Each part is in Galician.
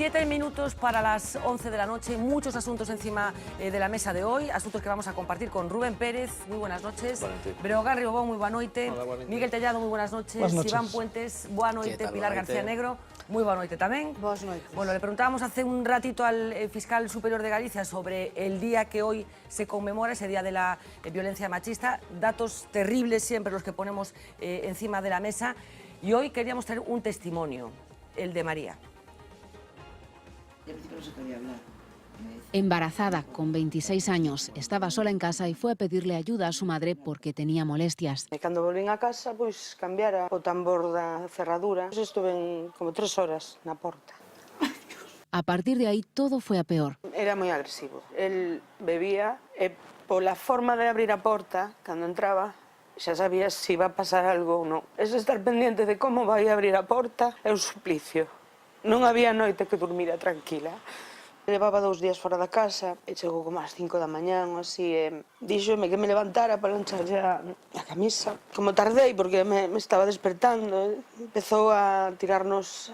7 minutos para las 11 de la noche, muchos asuntos encima de la mesa de hoy, asuntos que vamos a compartir con Rubén Pérez, muy buenas noches, Breogán Riobó, muy buena noite, Miguel Tellado, muy buenas noches, Iván Puentes, buena noite, Pilar García Negro, muy buena noite tamén. Boas noites. Bueno, le preguntábamos hace un ratito al fiscal superior de Galicia sobre el día que hoy se conmemora, ese día de la violencia machista, datos terribles siempre los que ponemos encima de la mesa, y hoy queríamos traer un testimonio, el de María. Embarazada, con 26 años, estaba sola en casa y fue a pedirle ayuda a su madre porque tenía molestias. E cando volvín a casa, pois cambiara o tambor da cerradura. Estuve como 3 horas na porta. A partir de ahí todo fue a peor. Era moi agresivo. El bebía e pola forma de abrir a porta, cando entraba, xa sabías se iba a pasar algo ou non. Ese estar pendiente de como vai abrir a porta é un suplicio. Non había noite que dormira tranquila. Levaba 2 días fora da casa e chegou como ás 5 da mañán, así, e díxome que me levantara para plancharlle a camisa. Como tardei, porque me estaba despertando, empezou a tirarnos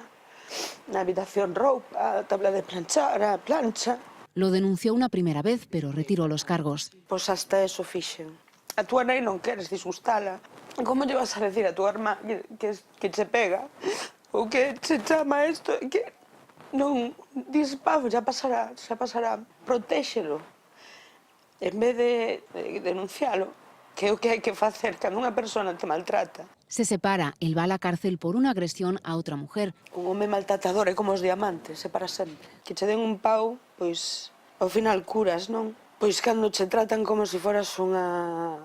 na habitación roupa, a tabla de planchar, a plancha. Lo denunció una primera vez, pero retiró los cargos. Pois hasta eso fixen. A túa nai non queres disgustala. Como lle vas a decir a túa irmá que se pega? Ou que se chama isto? Que non dis, pavo, xa pasará. Protéxelo. En vez de denuncialo, que é o que hai que facer cando unha persona te maltrata. Se separa, él va a la cárcel por una agresión a otra mujer. Un home maltratador é como os diamantes, é para sempre. Que che den un pau, pois ao final curas, non? Pois cando che tratan como se foras unha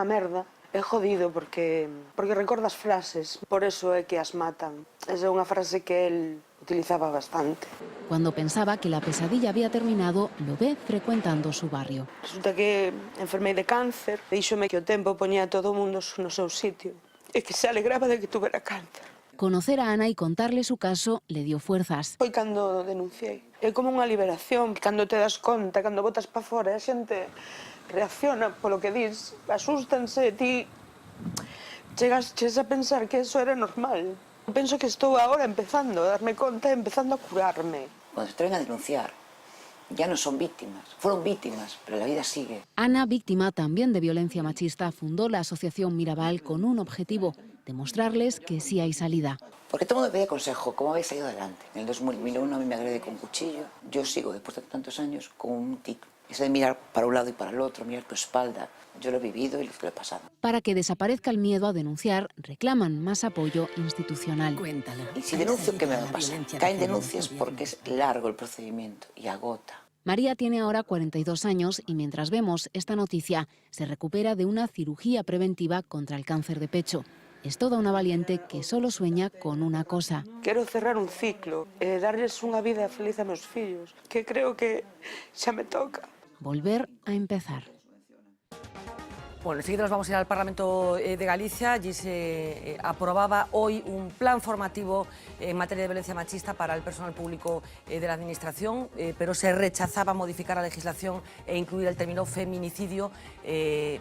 merda, é jodido porque recordas frases, por eso é que as matan. Esa é unha frase que él utilizaba bastante. Cuando pensaba que la pesadilla había terminado, lo ve frecuentando su barrio. Resulta que enfermei de cáncer, díxome que o tempo poñía a todo o mundo no seu sitio e que se alegraba de que tuvera cáncer. Conocer a Ana y contarle su caso le dio fuerzas. Foi cando denunciei. É como unha liberación, cando te das conta, cando botas pa fora, a xente reacciona polo que dis, asústanse, ti chegas a pensar que eso era normal. Penso que estou agora empezando a darme conta, empezando a curarme. Cuando se atreven a denunciar, ya no son víctimas, fueron víctimas, pero la vida sigue. Ana, víctima también de violencia machista, fundó la asociación Mirabal con un objetivo: demostrarles que sí hay salida. Porque todo el mundo me pedía consejo, ¿cómo habéis salido adelante? En el 2001 a mí me agredí con un cuchillo. Yo sigo, después de tantos años, con un tic. Eso de mirar para un lado y para el otro, mirar tu espalda. Yo lo he vivido y lo he pasado. Para que desaparezca el miedo a denunciar, reclaman más apoyo institucional. Cuéntalo. Y si denuncio, ¿qué me va a pasar? Caen denuncias porque es largo el procedimiento y agota. María tiene ahora 42 años y mientras vemos esta noticia, se recupera de una cirugía preventiva contra el cáncer de pecho. Es toda una valiente que solo sueña con una cosa: quero cerrar un ciclo e darles unha vida feliz a meus fillos, que creo que xa me toca. Volver a empezar. Bueno, enseguida nos vamos a ir al Parlamento de Galicia. Allí se aprobaba hoy un plan formativo en materia de violencia machista para el personal público de la Administración, pero se rechazaba modificar la legislación e incluir el término feminicidio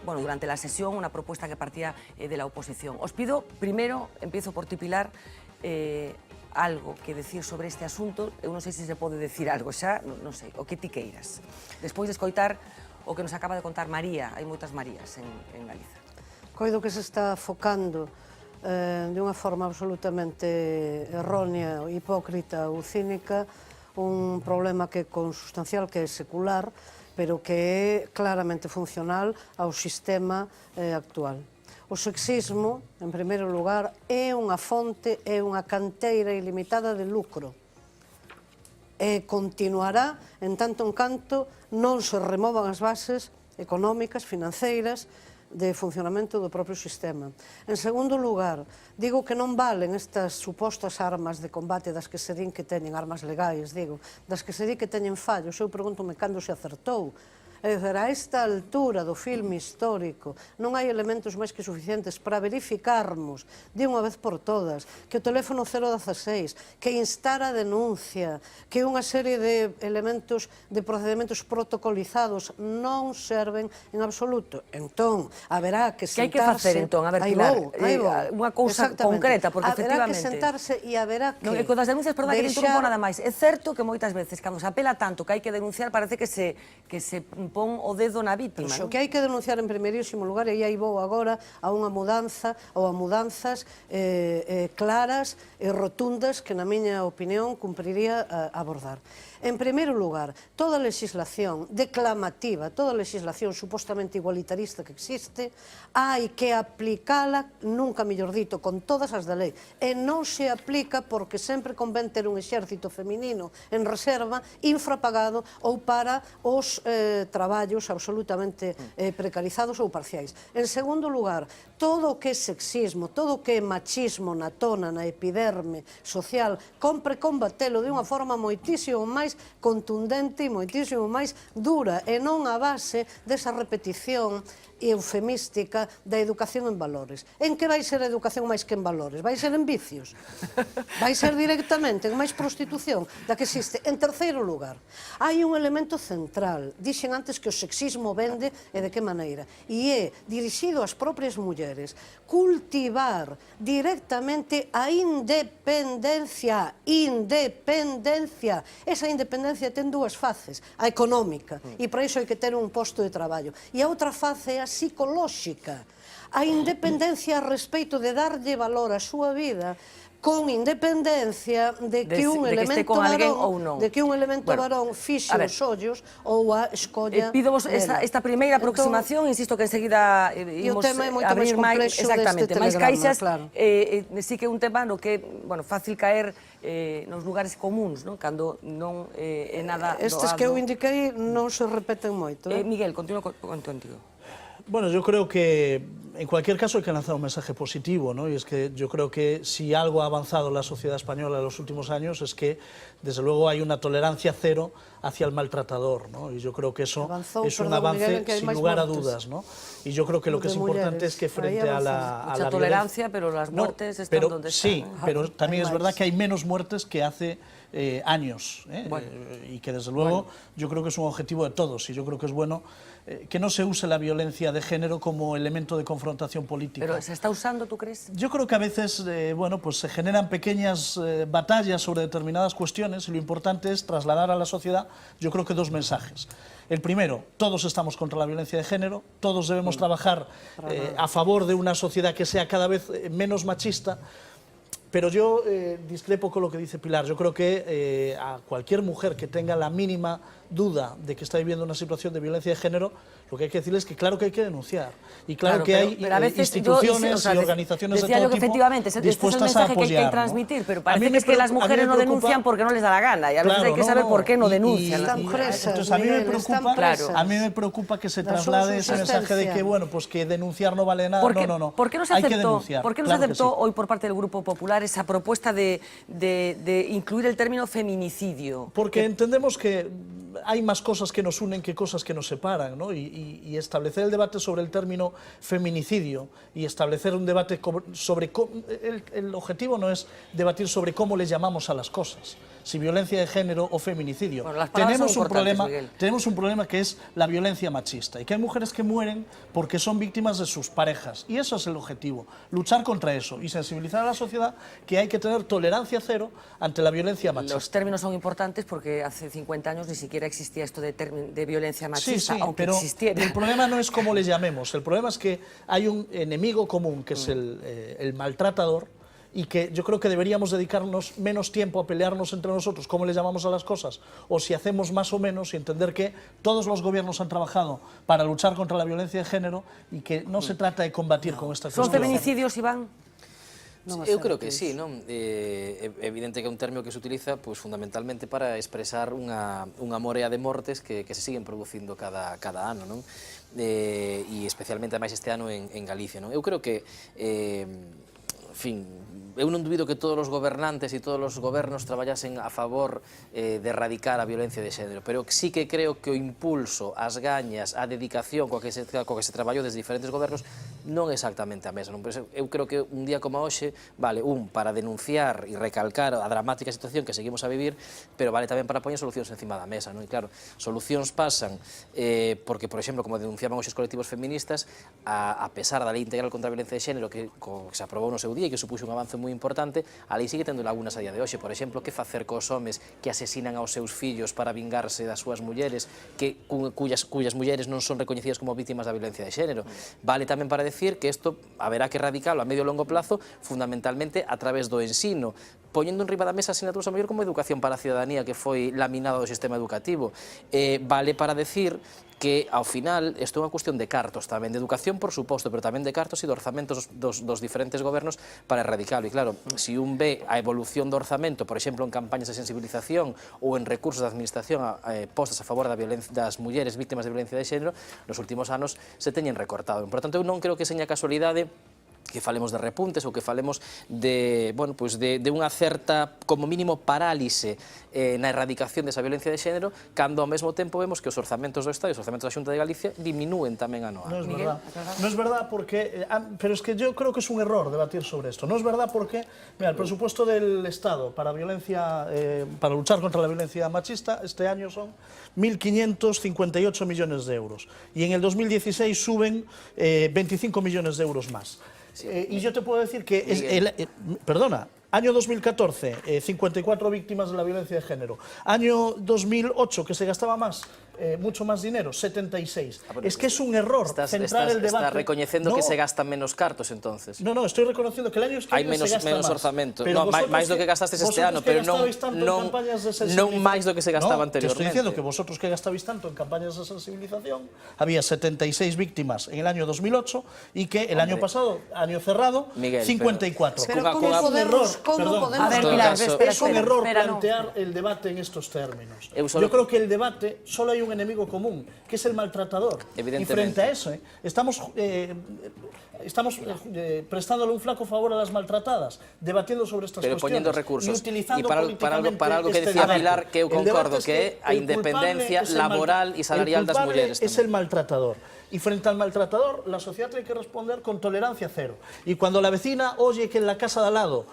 durante la sesión, una propuesta que partía de la oposición. Os pido, primero, empiezo por ti, Pilar, algo que decir sobre este asunto. Eu non sei se se pode decir algo xa, non sei, o que ti queiras. Despois de escoitar o que nos acaba de contar María, hai moitas Marías en Galiza. Coido que se está focando de unha forma absolutamente errónea, hipócrita ou cínica un problema que é consustancial, que é secular, pero que é claramente funcional ao sistema actual. O sexismo, en primeiro lugar, é unha fonte, é unha canteira ilimitada de lucro. E continuará en tanto en canto non se removan as bases económicas, financeiras, de funcionamento do propio sistema. En segundo lugar, digo que non valen estas supostas armas de combate das que se din que teñen, armas legais, digo, das que se di que teñen fallos. Eu pregúntome cando se acertou. É dicir, a esta altura do filme histórico non hai elementos máis que suficientes para verificarmos de unha vez por todas que o teléfono 016, que instar a denuncia, que unha serie de elementos de procedimentos protocolizados non serven en absoluto. Entón, haberá que sentarse... Que hai que facer, entón? A ver, Pilar, unha cousa concreta, porque haberá efectivamente... que sentarse e haberá que... Non, e co das denuncias, perdón, que te interrompo nada máis. É certo que moitas veces, cando se apela tanto que hai que denunciar, parece que se pon o dedo na vítima. O que hai que denunciar en primeirísimo lugar, e aí vou agora a unha mudanza ou a mudanzas claras e rotundas que, na miña opinión, cumpriría abordar. En primeiro lugar, toda legislación declamativa, toda legislación supostamente igualitarista que existe, hai que aplicala, nunca mellor dito, con todas as da lei. E non se aplica porque sempre convén ter un exército feminino en reserva, infrapagado ou para os traballos absolutamente precarizados ou parciais. En segundo lugar, todo o que é sexismo, todo o que é machismo na tona, na epiderme social, compre combatelo de unha forma moitísimo máis contundente e moitísimo máis dura e non a base desa repetición eufemística da educación en valores. En que vai ser a educación máis que en valores? Vai ser en vicios? Vai ser directamente en máis prostitución da que existe? En terceiro lugar, hai un elemento central. Dixen antes que o sexismo vende e de que maneira. E é dirixido ás propias mulleres. Cultivar directamente a independencia. Independencia. Esa independencia ten dúas faces. A económica. E para iso hai que ter un posto de traballo. E a outra face é a psicolóxica, a independencia a respeito de darlle valor á súa vida con independencia de que un elemento varón fixe os ollos ou a escolla. Pídovos esta primeira aproximación, insisto que enseguida imos abrir máis, exactamente, máis caixas. Sí que é un tema no que é fácil caer nos lugares comuns, cando non é nada doado. Estes que eu indiquei non se repeten moito. Miguel, continúo contigo. Bueno, yo creo que en cualquier caso hay que lanzar un mensaje positivo, ¿no? Y es que yo creo que si algo ha avanzado la sociedad española en los últimos años es que, desde luego, hay una tolerancia cero hacia el maltratador, ¿no? Y yo creo que eso es un avance sin lugar a dudas, ¿no? Y yo creo que lo que es importante es que frente a la mucha tolerancia, pero las muertes están donde están. Sí, pero también es verdad que hay menos muertes que hace años, y que desde luego yo creo que es un objetivo de todos, y yo creo que es bueno que no se use la violencia de género como elemento de confrontación política. ¿Pero se está usando, tú crees? Yo creo que a veces pues se generan pequeñas batallas sobre determinadas cuestiones y lo importante es trasladar a la sociedad, yo creo que dos mensajes. El primero, todos estamos contra la violencia de género, todos debemos trabajar a favor de una sociedad que sea cada vez menos machista. Pero yo discrepo con lo que dice Pilar. Yo creo que a cualquier mujer que tenga la mínima duda de que está viviendo una situación de violencia de género, lo que hay que decirle es que claro que hay que denunciar. Y claro que hay instituciones y organizaciones de todo tipo dispuestas a apoyar. Que hay que transmitir, pero parece que es que las mujeres no denuncian porque no les da la gana. Y a veces hay que saber por qué no denuncian. Entonces a mí me preocupa que se traslade ese mensaje de que, bueno, pues que denunciar no vale nada. No. ¿Por qué no se aceptó hoy por parte del Grupo Popular esa propuesta de incluir el término feminicidio? Porque entendemos que hay más cosas que nos unen que cosas que nos separan, ¿no? Y establecer el debate sobre el término feminicidio y establecer un debate sobre... El objetivo no es debatir sobre cómo le llamamos a las cosas, si violencia de género o feminicidio. Bueno, tenemos un problema que es la violencia machista y que hay mujeres que mueren porque son víctimas de sus parejas. Y eso es el objetivo, luchar contra eso y sensibilizar a la sociedad que hay que tener tolerancia cero ante la violencia machista. Los términos son importantes porque hace 50 años ni siquiera existía esto de violencia machista, sí, aunque pero existiera. El problema no es cómo le llamemos, el problema es que hay un enemigo común que es el maltratador, y que yo creo que deberíamos dedicarnos menos tiempo a pelearnos entre nosotros cómo le llamamos a las cosas, o si hacemos más o menos, y entender que todos los gobiernos han trabajado para luchar contra la violencia de género y que no se trata de combatir con esta cuestión. ¿Son feminicidios, Iván? Eu creo que sí, non? É evidente que é un término que se utiliza fundamentalmente para expresar unha morea de mortes que se siguen producindo cada ano, non? E especialmente, ademais, este ano en Galicia, non? Eu creo que fin, eu non dubido que todos os gobernantes e todos os gobernos traballasen a favor de erradicar a violencia de xénero, pero sí que creo que o impulso, as gañas, a dedicación coa que se traballou desde diferentes gobernos non é exactamente a mesma. Eu creo que un día como hoxe vale para denunciar e recalcar a dramática situación que seguimos a vivir, pero vale tamén para poñer solucións encima da mesa, non? E claro, solucións pasan porque, por exemplo, como denunciaban os colectivos feministas, a pesar da Lei Integral contra a Violencia de Xénero que se aprobou no seu día e que supuxo un avance moi importante, a lei sigue tendo lagunas a día de hoxe. Por exemplo, que facer cos homes que asesinan aos seus fillos para vingarse das súas mulleres, cuyas mulleres non son recoñecidas como vítimas da violencia de xénero. Vale tamén para decir que isto haberá que erradicalo a medio e longo plazo, fundamentalmente a través do ensino, poñendo en riba da mesa asignaturas a mellor como educación para a ciudadanía, que foi laminado do sistema educativo. Vale para decir que, ao final, isto é unha cuestión de cartos tamén, de educación, por suposto, pero tamén de cartos e de orzamentos dos diferentes gobernos para erradicalo. E claro, se un ve a evolución do orzamento, por exemplo, en campañas de sensibilización ou en recursos de administración postas a favor das mulleres víctimas de violencia de xénero, nos últimos anos se teñen recortado. Por tanto, eu non creo que seña casualidade que falemos de repuntes ou que falemos de unha certa, como mínimo, parálise na erradicación desa violencia de xénero, cando ao mesmo tempo vemos que os orzamentos do Estado e os orzamentos da Xunta de Galicia diminúen tamén ano a ano. No es verdad porque, pero es que yo creo que es un error debatir sobre esto. No es verdad porque, mira, el presupuesto del Estado para luchar contra la violencia machista este año son 1.558 millones de euros y en el 2016 suben 25 millones de euros más. Y yo te puedo decir que, año 2014, 54 víctimas de la violencia de género. Año 2008, que se gastaba más, mucho más dinero, 76. Es que es un error centrar el debate. Estás recoñecendo que se gastan menos cartos, entonces. No, estoy reconociendo que el año que viene se gasta menos más. orzamento. No, máis do que gastastes este ano, pero non máis do que se gastaba anteriormente. Te estoy diciendo que vosotros que gastabais tanto en campañas de sensibilización, había 76 víctimas en el año 2008 y que el año pasado, año cerrado, 54. Pero ¿cómo podemos es un error plantear el debate en estos términos. Yo creo que el debate, solo hay un enemigo común, que es el maltratador. Y frente a eso, estamos prestándole un flaco favor a las maltratadas, debatiendo sobre estas cuestiones. Pero poniendo recursos. Y utilizando para algo que decía Pilar, que eu concordo, que é a independencia laboral e salarial das mulleres. Es el maltratador. Y frente al maltratador, la sociedad tiene que responder con tolerancia cero. Y cuando la vecina oye que en la casa de al lado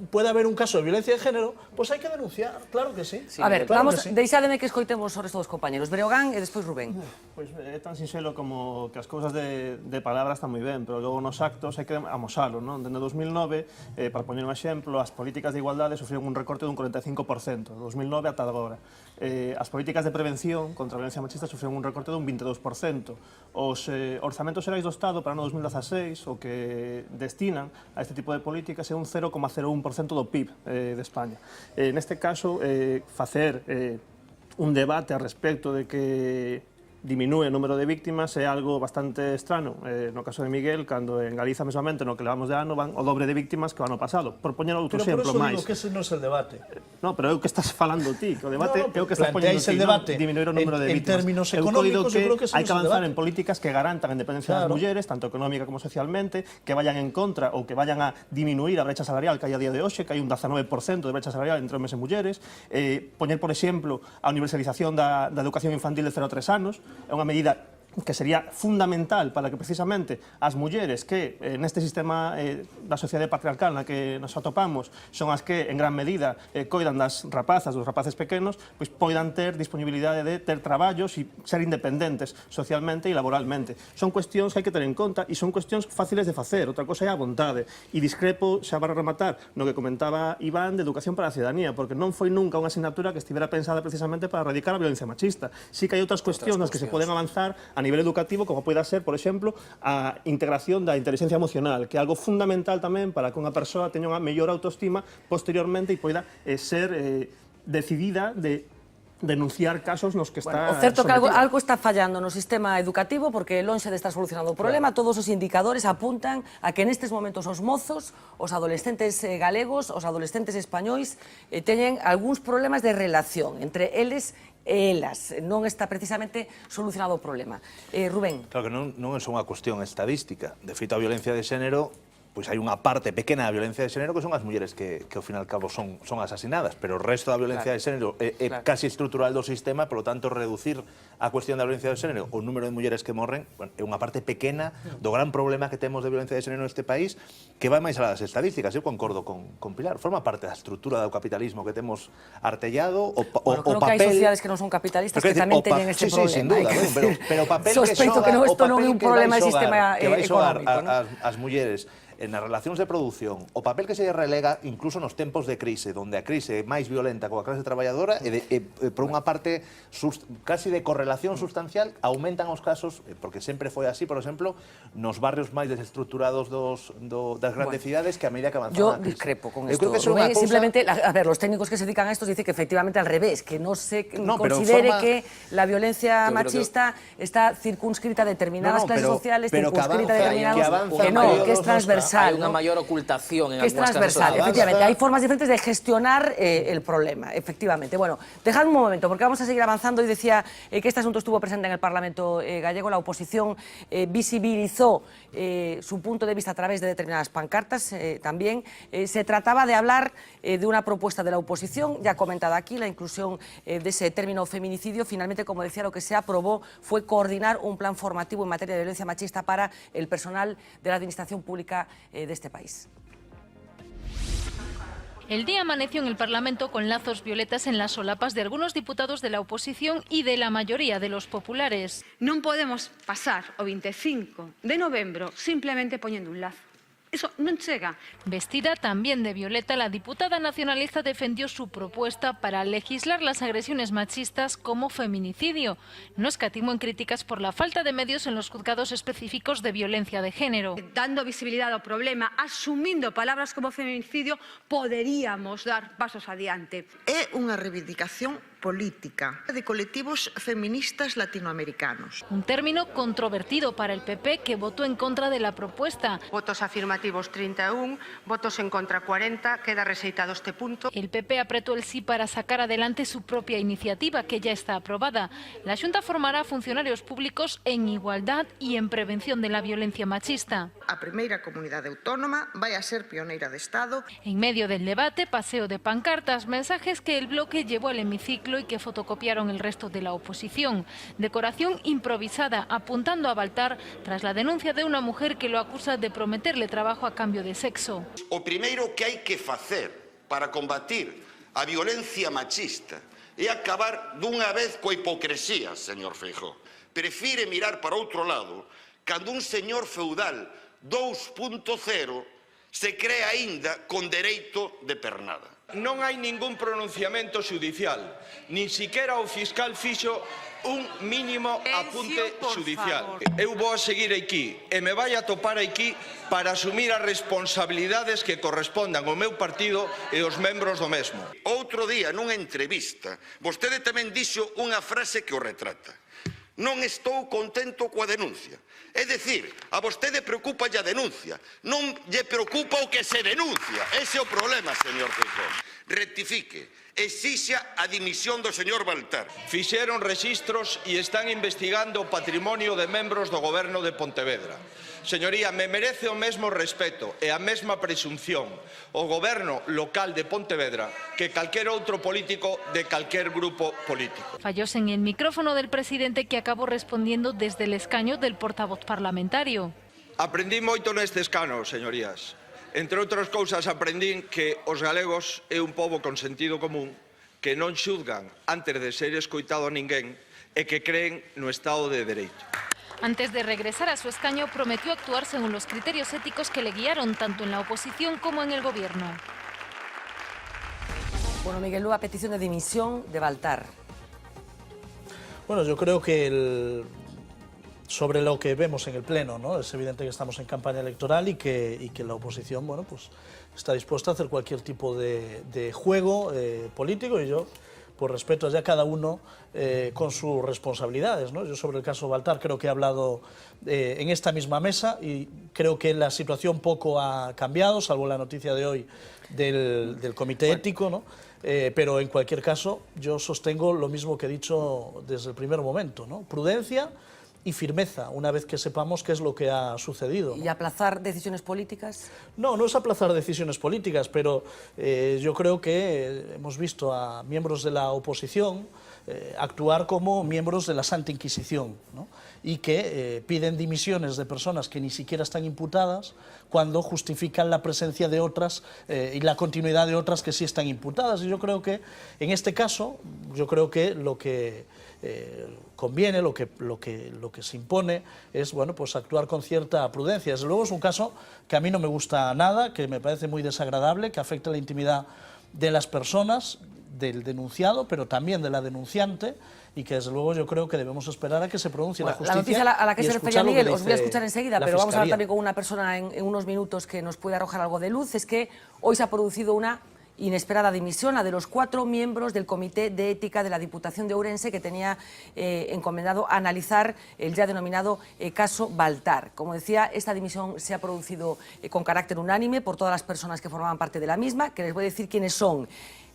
puede haber un caso de violencia de género, pues hay que denunciar, claro que sí. A ver, claro, vamos, deixademe que escoitemos os restos dos compañeros, Breogán e despois Rubén. Pois é tan sinxelo como que as cousas de palabras están moi ben, pero logo nos actos hai que amosalo, non? Dende 2009, para poñer un exemplo, as políticas de igualdade sofreron un recorte dun 45%, 2009 ata agora. As políticas de prevención contra a violencia machista sofreron un recorte dun 22%. Os orzamentos xerais do Estado para o ano 2016 o que destinan a este tipo de políticas é un 0,01% do PIB de España. Neste caso, facer un debate a respecto de que diminúe o número de víctimas é algo bastante estrano. No caso de Miguel, cando en Galiza mesmamente no que levamos de ano van o dobre de víctimas que o ano pasado. Por poñer outro exemplo máis. Pero por eso digo que ese non é el debate. No, pero é o que estás falando ti, que o debate é o que estás poñendo ti, diminuir o número de víctimas. En términos económicos, eu creo que ese hai que avanzar en políticas que garantan a independencia das mulleres, tanto económica como socialmente, que vayan en contra ou que vayan a diminuir a brecha salarial que hai a día de hoxe, que hai un 19% de brecha salarial entre homes e mulleres, poñer, por exemplo, a universalización da educación infantil de 0 a 3 anos, é unha medida que sería fundamental para que precisamente as mulleres que neste sistema da sociedade patriarcal na que nos atopamos son as que en gran medida coidan das rapazas, dos rapaces pequenos, pois poidan ter disponibilidade de ter traballos e ser independentes socialmente e laboralmente. Son cuestións que hai que ter en conta e son cuestións fáciles de facer, outra cosa é a vontade. E discrepo, xa para rematar, no que comentaba Iván de educación para a ciudadanía, porque non foi nunca unha asignatura que estivera pensada precisamente para erradicar a violencia machista. Sí que hai outras cuestións nas que se poden avanzar a nivel educativo, como poida ser, por exemplo, a integración da inteligencia emocional, que é algo fundamental tamén para que unha persoa teña unha mellor autoestima posteriormente e poida ser decidida de denunciar casos nos que está... O certo que algo está fallando no sistema educativo porque lonxe de estar solucionado o problema, todos os indicadores apuntan a que nestes momentos os mozos, os adolescentes galegos, os adolescentes españois teñen algúns problemas de relación entre eles e elas. Non está precisamente solucionado o problema. Rubén. Claro que non é só unha cuestión estadística. De feito, a violencia de xénero pois hai unha parte pequena da violencia de xénero que son as mulleres que ao fin e al cabo son asasinadas, pero o resto da violencia de xénero é casi estrutural do sistema, polo tanto, reducir a cuestión da violencia de xénero, o número de mulleres que morren, bueno, é unha parte pequena do gran problema que temos de violencia de xénero neste país, que vai máis alá das estadísticas. Eu concordo con Pilar, forma parte da estrutura do capitalismo que temos artellado, o creo papel... que hai sociedades que non son capitalistas que tamén teñen este problema. Sí, sin duda, pero o papel que sospeito que isto non é un problema de sistema económico, económico, as mulleres nas relacións de produción, o papel que se relega incluso nos tempos de crise, donde a crise é máis violenta coa clase traballadora e por unha parte casi de correlación sustancial aumentan os casos, porque sempre foi así, por exemplo, nos barrios máis desestructurados das grandes cidades, que a medida que avanzaba a crise. Yo discrepo con Eu esto. creo que Rubén, simplemente, a ver, los técnicos que se dedican a esto dicen que efectivamente al revés, que no se considere que la violencia machista está circunscrita a determinadas clases sociales, circunscrita a determinados... Que no, que es transversal. Hay una mayor ocultación en algunos casos. Es transversal, efectivamente. Hay formas diferentes de gestionar el problema, efectivamente. Bueno, dejadme un momento, porque vamos a seguir avanzando. Y decía que este asunto estuvo presente en el Parlamento gallego. La oposición visibilizó su punto de vista a través de determinadas pancartas también. Se trataba de hablar de una propuesta de la oposición, ya comentada aquí, la inclusión de ese término feminicidio. Finalmente, como decía, lo que se aprobó fue coordinar un plan formativo en materia de violencia machista para el personal de la Administración Pública de este país. El día amaneció en el Parlamento con lazos violetas en las solapas de algunos diputados de la oposición y de la mayoría de los populares. Non podemos pasar o 25 de novembro simplemente poñendo un lazo. Eso non chega. Vestida también de violeta, la diputada nacionalista defendió su propuesta para legislar las agresiones machistas como feminicidio. No escatimó en críticas por la falta de medios en los juzgados específicos de violencia de género. Dando visibilidade ao problema, asumindo palabras como feminicidio, poderíamos dar pasos adiante. É unha reivindicación política de colectivos feministas latinoamericanos. Un término controvertido para el PP, que votó en contra de la propuesta. Votos afirmativos 31, votos en contra 40, queda rexeitado este punto. El PP apretó el sí para sacar adelante su propia iniciativa, que ya está aprobada. La Xunta formará funcionarios públicos en igualdad y en prevención de la violencia machista. A primeira comunidade autónoma vai a ser pioneira de Estado. En medio del debate, paseo de pancartas, mensajes que el bloque llevó al hemiciclo y que fotocopiaron el resto de la oposición. Decoración improvisada, apuntando a Baltar tras la denuncia de una mujer que lo acusa de prometerle trabajo a cambio de sexo. O primeiro que hai que facer para combatir a violencia machista é acabar dunha vez coa hipocresía, señor Feijóo. Prefire mirar para outro lado cando un señor feudal 2.0 se cree aínda con dereito de pernada. Non hai ningún pronunciamento xudicial, nin siquiera o fiscal fixo un mínimo apunte xudicial. Eu vou a seguir aquí e me vai a topar aquí para asumir as responsabilidades que correspondan ao meu partido e aos membros do mesmo. Outro día, nunha entrevista, vostede tamén dixo unha frase que o retrata. Non estou contento coa denuncia. É dicir, a vostede preocupa a denuncia, non lle preocupa o que se denuncia. Ese é o problema, señor Feijóo. Rectifique, exixa a dimisión do señor Baltar. Fixeron rexistros e están investigando o patrimonio de membros do goberno de Pontevedra. Señoría, me merece o mesmo respeto e a mesma presunción o goberno local de Pontevedra que calquer outro político de calquer grupo político. Fallóse en el micrófono del presidente, que acabó respondiendo desde el escaño del portavoz parlamentario. Aprendí moito neste escano, señorías. Entre outras cousas, aprendín que os galegos é un pobo con sentido común, que non xuzgan antes de ser escoitado a ninguén e que creen no Estado de Dereito. Antes de regresar a su escaño, prometió actuar según los criterios éticos que le guiaron tanto en la oposición como en el gobierno. Bueno, Miguel Lúa, petición de dimisión de Baltar. Bueno, yo creo que sobre lo que vemos en el Pleno, ¿no? Es evidente que estamos en campaña electoral y que la oposición, bueno, pues está dispuesta a hacer cualquier tipo de juego político, y yo, por respeto allá cada uno con sus responsabilidades, ¿no? Yo sobre el caso Baltar creo que he hablado en esta misma mesa y creo que la situación poco ha cambiado, salvo la noticia de hoy del comité ético, ¿no? Pero en cualquier caso yo sostengo lo mismo que he dicho desde el primer momento, ¿no? Prudencia y firmeza una vez que sepamos qué es lo que ha sucedido, ¿no? ¿Y aplazar decisiones políticas? No, no es aplazar decisiones políticas, pero yo creo que hemos visto a miembros de la oposición actuar como miembros de la Santa Inquisición, ¿no? Y que piden dimisiones de personas que ni siquiera están imputadas cuando justifican la presencia de otras y la continuidad de otras que sí están imputadas. Y yo creo que en este caso, yo creo que lo que conviene, lo que se impone es, bueno, pues actuar con cierta prudencia. Desde luego es un caso que a mí no me gusta nada, que me parece muy desagradable, que afecta a la intimidad de las personas, del denunciado, pero también de la denunciante, y que desde luego yo creo que debemos esperar a que se pronuncie la justicia. La noticia a la que se refería Miguel, os voy a escuchar enseguida, pero vamos a hablar también con una persona en unos minutos que nos puede arrojar algo de luz. Es que hoy se ha producido una inesperada dimisión, la de los 4 miembros del Comité de Ética de la Diputación de Ourense, que tenía encomendado analizar el ya denominado caso Baltar. Como decía, esta dimisión se ha producido con carácter unánime por todas las personas que formaban parte de la misma, que les voy a decir quiénes son.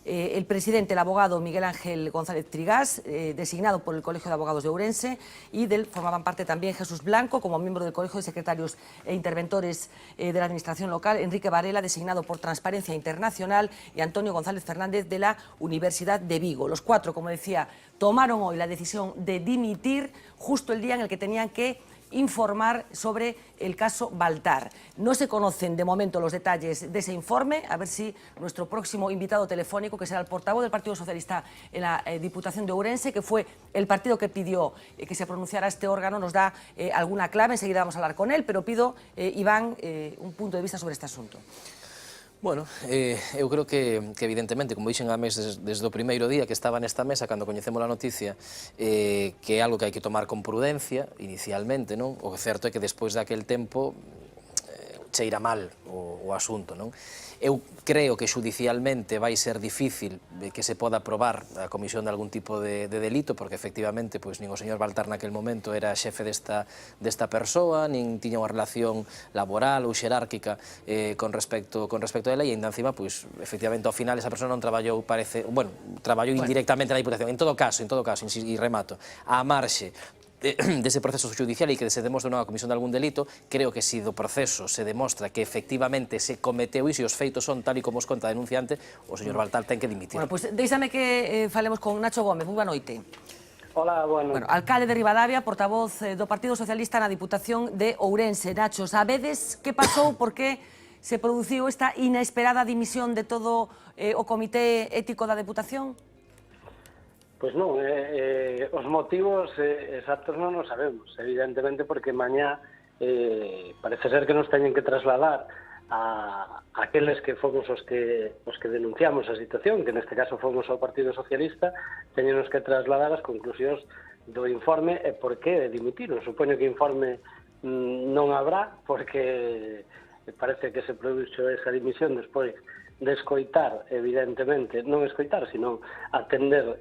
El presidente, el abogado Miguel Ángel González Trigás, designado por el Colegio de Abogados de Ourense, y formaban parte también Jesús Blanco, como miembro del Colegio de Secretarios e Interventores de la Administración Local, Enrique Varela, designado por Transparencia Internacional, y Antonio González Fernández, de la Universidad de Vigo. Los 4, como decía, tomaron hoy la decisión de dimitir justo el día en el que tenían que informar sobre el caso Baltar. No se conocen de momento los detalles de ese informe, a ver si nuestro próximo invitado telefónico, que será el portavoz del Partido Socialista en la Diputación de Ourense, que fue el partido que pidió que se pronunciara este órgano, nos da alguna clave. Enseguida vamos a hablar con él, pero pido, Iván, un punto de vista sobre este asunto. Bueno, eu creo que evidentemente, como dixen a mes desde o primeiro día que estaba nesta mesa, cando coñecemos a noticia, que é algo que hai que tomar con prudencia, inicialmente, non? O certo é que despois daquel tempo cheira mal o asunto, non? Eu creo que xudicialmente vai ser difícil que se poda aprobar a comisión de algún tipo de delito, porque efectivamente nin o señor Baltar naquel momento era xefe desta persoa, nin tiña unha relación laboral ou xerárquica con respecto a lei, e ainda encima, efectivamente, ao final esa persoa non traballou, traballou indirectamente na Diputación. En todo caso, e remato, a marxe dese proceso judicial e que se demostre unha comisión de algún delito, creo que se do proceso se demostra que efectivamente se cometeu iso e os feitos son tal e como os conta a denunciante, o señor Baltar ten que dimitir. Bueno, pois deixame que falemos con Nacho Gómez. Moi boa noite. Hola, bueno, alcalde de Ribadavia, portavoz do Partido Socialista na Diputación de Ourense. Nacho, sabedes que pasou, por que se produciu esta inesperada dimisión de todo o Comité Ético da Deputación? Pois non, os motivos exactos non os sabemos, evidentemente, porque mañá parece ser que nos teñen que trasladar a aqueles que fomos os que denunciamos a situación, que neste caso fomos ao Partido Socialista, teñenos que trasladar as conclusións do informe e por que dimitiron. Supoño que informe non habrá, porque parece que se produxo esa dimisión despois de escoitar, evidentemente, non escoitar, sino atender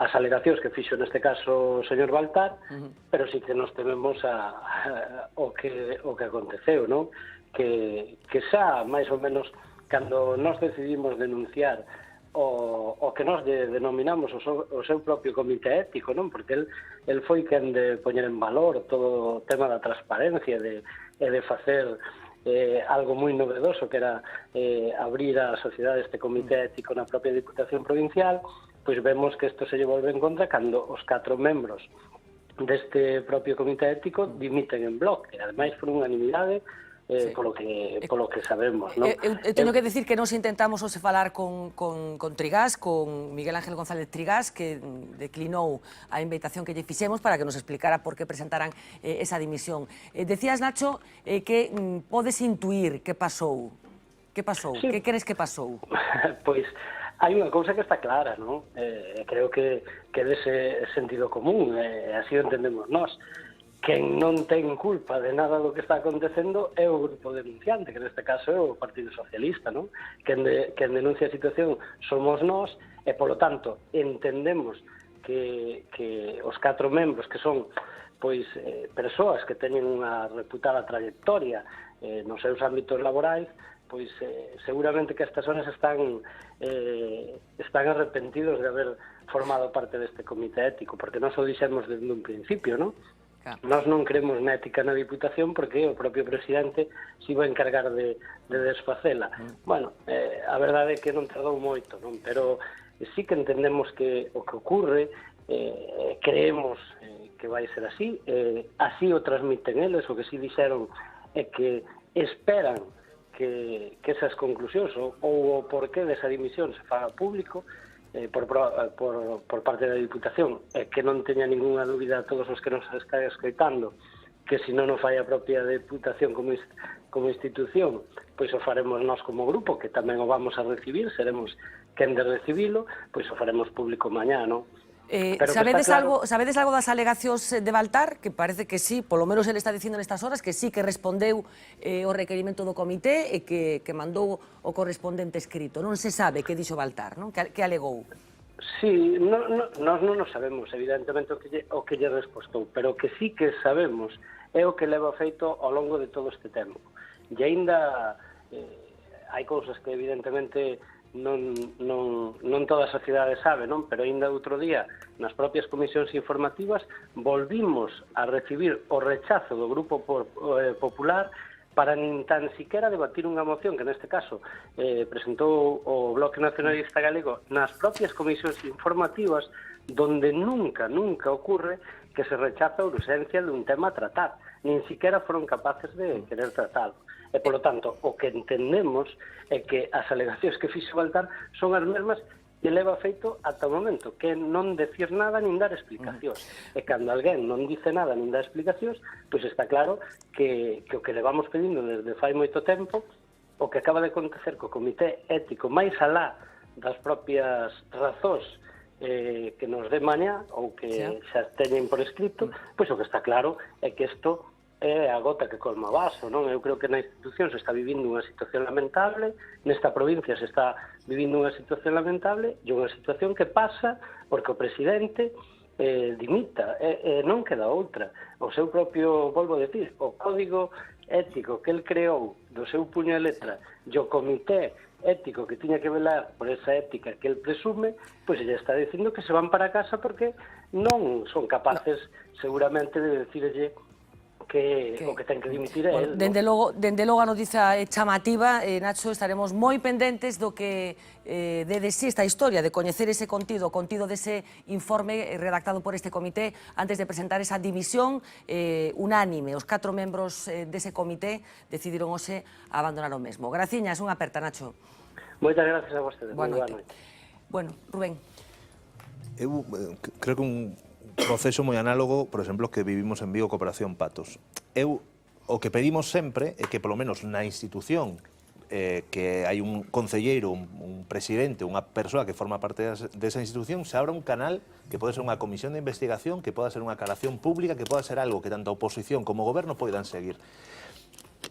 as alegacións que fixo neste caso o señor Baltar, pero sí que nos tememos o que aconteceu, non? Que xa, máis ou menos, cando nos decidimos denunciar o que nos denominamos o seu propio comité ético, non? Porque el foi quen de poñer en valor todo o tema da transparencia e de facer algo moi novedoso, que era abrir a sociedade este comité ético na propia Diputación Provincial. Pois vemos que isto se lle volve en contra cando os 4 membros deste propio comité ético dimiten en bloque, ademais por unanimidade, polo que sabemos, non? Eu teño que decir que nos intentamos hoxe falar con Trigás, con Miguel Ángel González Trigás, que declinou a invitación que lle fixemos para que nos explicara por que presentaran esa dimisión. Decías, Nacho, que podes intuir que pasou. Que pasou? Sí. Que crees que pasou? Pois hai unha cousa que está clara, non? Creo que dese sentido común, así o entendemos nós. Quen non ten culpa de nada do que está acontecendo é o grupo denunciante, que neste caso é o Partido Socialista, non? Quen denuncia a situación somos nós, e, polo tanto, entendemos que os 4 membros, que son persoas que teñen unha reputada trayectoria nos seus ámbitos laborais, seguramente que estas zonas están arrepentidos de haber formado parte deste comité ético, porque nós o dixemos desde un principio, non? Claro. Nós non creemos na ética na Diputación porque o propio presidente se iba a encargar de desfacela. Bueno, a verdade é que non tardou moito, non? Pero sí que entendemos que o que ocurre, creemos que vai ser así, así o transmiten eles, o que sí dixeron é que esperan que esas conclusións ou o porqué desa dimisión se faga público por parte da Diputación, e que non teña ninguna dúbida a todos os que nos está escoitando que se non o fai a propia Diputación como institución, pois o faremos nós como grupo, que tamén o vamos a recibir, seremos quen de recibilo, pois o faremos público mañá, non? Sabedes algo das alegacións de Baltar? Que parece que sí, polo menos ele está dicindo nestas horas, que sí que respondeu o requerimento do comité e que mandou o correspondente escrito. Non se sabe que dixo Baltar, non? Que alegou? Sí, nós non o sabemos, evidentemente, o que lle respostou, pero o que sí que sabemos é o que leva feito ao longo de todo este tempo. E aínda hai cousas que, evidentemente, non toda a sociedade sabe, non? Pero aínda outro día, nas propias comisións informativas, volvimos a recibir o rechazo do Grupo Popular para nin tan siquiera debatir unha moción que neste caso presentou o Bloque Nacionalista Galego nas propias comisións informativas, donde nunca ocurre que se rechaza a urxencia de un tema a tratar, nin siquiera foron capaces de querer tratalo. E, polo tanto, o que entendemos é que as alegacións que fixo Baltar son as mesmas que leva feito ata o momento, que non decir nada nin dar explicacións. E cando alguén non dice nada nin dar explicacións, pois está claro que o que levamos pedindo desde fai moito tempo, o que acaba de acontecer co Comité Ético, máis alá das propias razóns que nos dé mañá, ou que xa teñen por escrito, pois o que está claro é que isto é a gota que colma o vaso, non? Eu creo que na institución se está vivindo unha situación lamentable, nesta provincia se está vivindo unha situación lamentable, e unha situación que pasa porque o presidente dimita, non queda outra. O seu propio, volvo a decir, o código ético que el creou do seu puño e letra, e o comité ético que tiña que velar por esa ética que el presume, pois ella está dicindo que se van para casa porque non son capaces seguramente de decirlle o que ten que dimitir é el. Dende logo a noticia chamativa, Nacho, estaremos moi pendentes do que de si esta historia, de coñecer ese contido dese informe redactado por este comité antes de presentar esa dimisión unánime. Os 4 membros dese comité decidiron hoxe abandonar o mesmo. Graciñas, unha aperta, Nacho. Moitas gracias a vostedes. Boa noite. Bueno, Rubén. Eu creo que un proceso moi análogo, por exemplo, que vivimos en Vigo Cooperación Patos. O que pedimos sempre é que, polo menos na institución, que hai un concelleiro, un presidente, unha persoa que forma parte desa institución, se abra un canal que pode ser unha comisión de investigación, que poda ser unha aclaración pública, que poda ser algo que tanto a oposición como o goberno poidan seguir.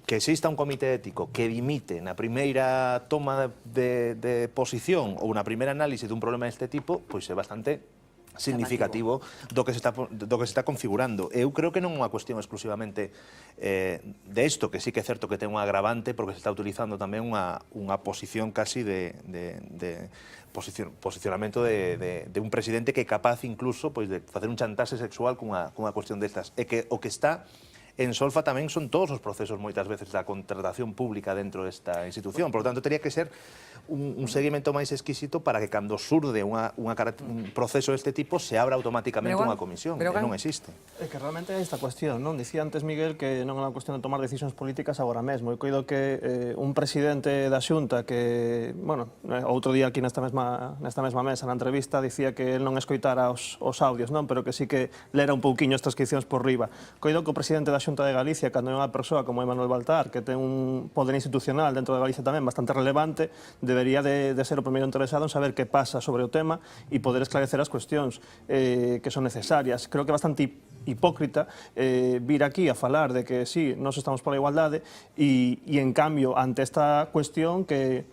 Que exista un comité ético que dimite na primeira toma de posición ou na primeira análise dun problema deste tipo, pois é bastante significativo do que se está configurando. Eu creo que non é unha cuestión exclusivamente de isto, que sí que é certo que ten un agravante porque se está utilizando tamén unha posición casi de posicionamento de un presidente que é capaz incluso de facer un chantaxe sexual cunha cuestión destas. E que o que está en solfa tamén son todos os procesos moitas veces da contratación pública dentro desta institución. Por lo tanto, teria que ser un seguimento máis exquisito para que cando surde un proceso deste tipo se abra automáticamente unha comisión, que non existe. É que realmente é esta cuestión, non? Dicía antes Miguel que non é unha cuestión de tomar decisións políticas agora mesmo. Eu coido que un presidente da Xunta que, bueno, outro día aquí nesta mesma mesa na entrevista dicía que el non escoitara os audios, non? Pero que sí que lera un pouquiño as transcripcións por riba. Coido que o presidente da Xunta de Galicia, cando é unha persoa como Manuel Baltar, que ten un poder institucional dentro de Galicia tamén bastante relevante, debería de ser o primeiro interesado en saber que pasa sobre o tema e poder esclarecer as cuestións que son necesarias. Creo que é bastante hipócrita vir aquí a falar de que sí, nós estamos pola igualdade e en cambio ante esta cuestión que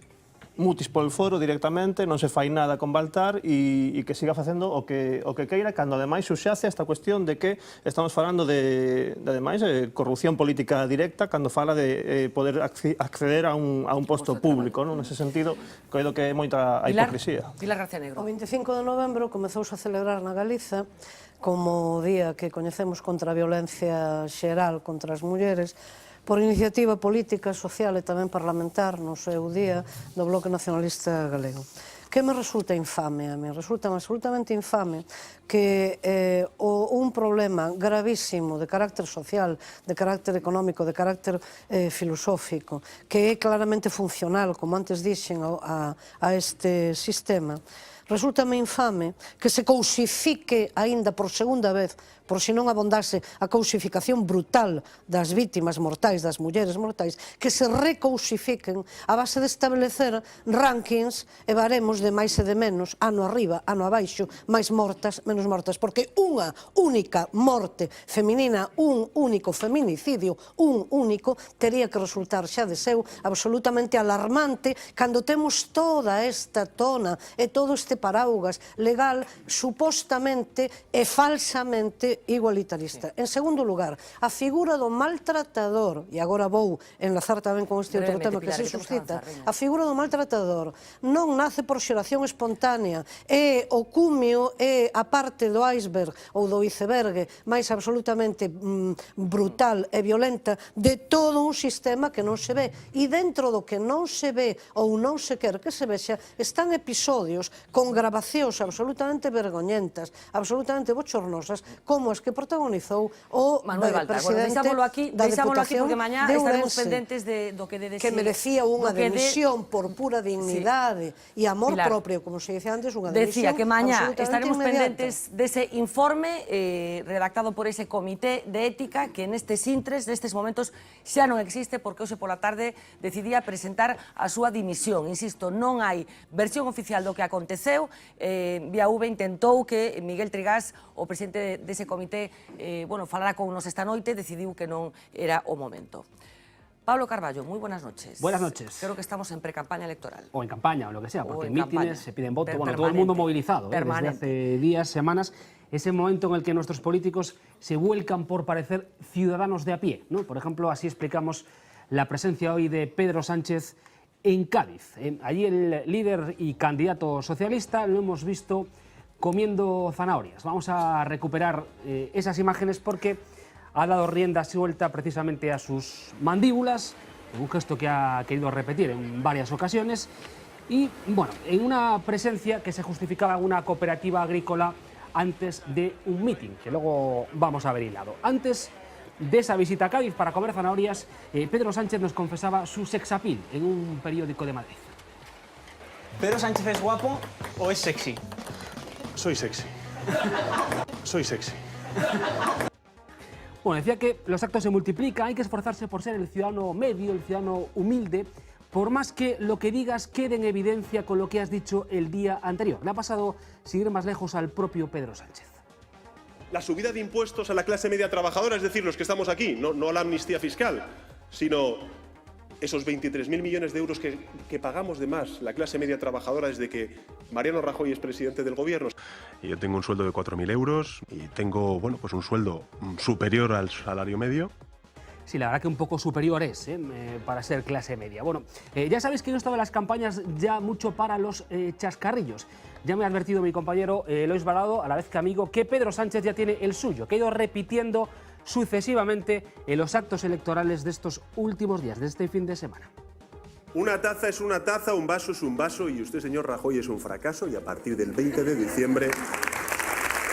mutis polo foro directamente, non se fai nada con Baltar e que siga facendo o que queira, cando ademais subxace esta cuestión de que estamos falando de ademais, corrupción política directa cando fala de poder acceder a un posto público, non? Nese sentido, coido que é moita a hipocresía. Pilar García Negro. O 25 de novembro comezouse a celebrar na Galiza como o día que coñecemos contra a violencia xeral contra as mulleres, por iniciativa política, social e tamén parlamentar no seu día do Bloque Nacionalista Galego. Que me resulta infame a mí? Resulta absolutamente infame que un problema gravísimo de carácter social, de carácter económico, de carácter filosófico, que é claramente funcional, como antes dixen, a este sistema, resulta-me infame que se cousifique aínda por segunda vez, por se non abondase a cousificación brutal das vítimas mortais, das mulleres mortais, que se recousifiquen a base de establecer rankings e baremos de máis e de menos, ano arriba, ano abaixo, máis mortas, menos mortas, porque unha única morte feminina, un único feminicidio, un único, tería que resultar xa de seu absolutamente alarmante cando temos toda esta tona e todo este paraugas legal supostamente e falsamente igualitarista. En segundo lugar, a figura do maltratador, e agora vou enlazar tamén con este outro tema que se suscita, a figura do maltratador non nace por xeración espontánea, é o cumio, é a parte do iceberg ou do iceberg máis absolutamente brutal e violenta de todo un sistema que non se ve. E dentro do que non se ve ou non se quer que se vexa, están episodios con grabacións absolutamente vergoñentas, absolutamente bochornosas, como as que protagonizou o presidente da Deputación de Ourense, que merecía unha dimisión por pura dignidade e amor propio, como se dice antes, unha dimisión decía que mañá estaremos inmediata. pendentes dese informe redactado por ese comité de ética que nestes intres, nestes momentos, xa non existe porque hoxe pola tarde decidía presentar a súa dimisión. Insisto, non hai versión oficial do que aconteceu. Vía V intentou que Miguel Trigás, o presidente dese comité, falara con nos esta noite, decidiu que non era o momento. Pablo Carballo, muy buenas noches. Buenas noches. Creo que estamos en precampaña electoral. O en campaña, o lo que sea, porque en mítines se piden voto, Permanente. todo el mundo movilizado, desde hace días, semanas, ese momento en el que nuestros políticos se vuelcan por parecer ciudadanos de a pie, ¿no? Por ejemplo, así explicamos la presencia hoy de Pedro Sánchez en Cádiz. Allí el líder y candidato socialista lo hemos visto comiendo zanahorias. Vamos a recuperar esas imágenes porque ha dado rienda suelta precisamente a sus mandíbulas, un gesto que ha querido repetir en varias ocasiones, y bueno, en una presencia que se justificaba en una cooperativa agrícola antes de un mitin, que luego vamos a ver hilado. Antes de esa visita a Cádiz para comer zanahorias, Pedro Sánchez nos confesaba su sexapil en un periódico de Madrid. ¿Pedro Sánchez es guapo o es sexy? Soy sexy. Soy sexy. Bueno, decía que los actos se multiplican, hay que esforzarse por ser el ciudadano medio, el ciudadano humilde, por más que lo que digas quede en evidencia con lo que has dicho el día anterior. Le ha pasado, sin ir más lejos, al propio Pedro Sánchez. La subida de impuestos a la clase media trabajadora, es decir, los que estamos aquí, no la amnistía fiscal, sino esos 23.000 millones de euros que pagamos de más la clase media trabajadora desde que Mariano Rajoy es presidente del gobierno. Yo tengo un sueldo de 4.000 euros y tengo, bueno, pues un sueldo superior al salario medio. Sí, la verdad que un poco superior es para ser clase media. Bueno, ya sabéis que en esto de las campañas ya mucho para los chascarrillos. Ya me ha advertido mi compañero Elois Balado, a la vez que amigo, que Pedro Sánchez ya tiene el suyo, que ha ido repitiendo sucesivamente en los actos electorales de estos últimos días, de este fin de semana. Una taza es una taza, un vaso es un vaso y usted, señor Rajoy, es un fracaso y a partir del 20 de diciembre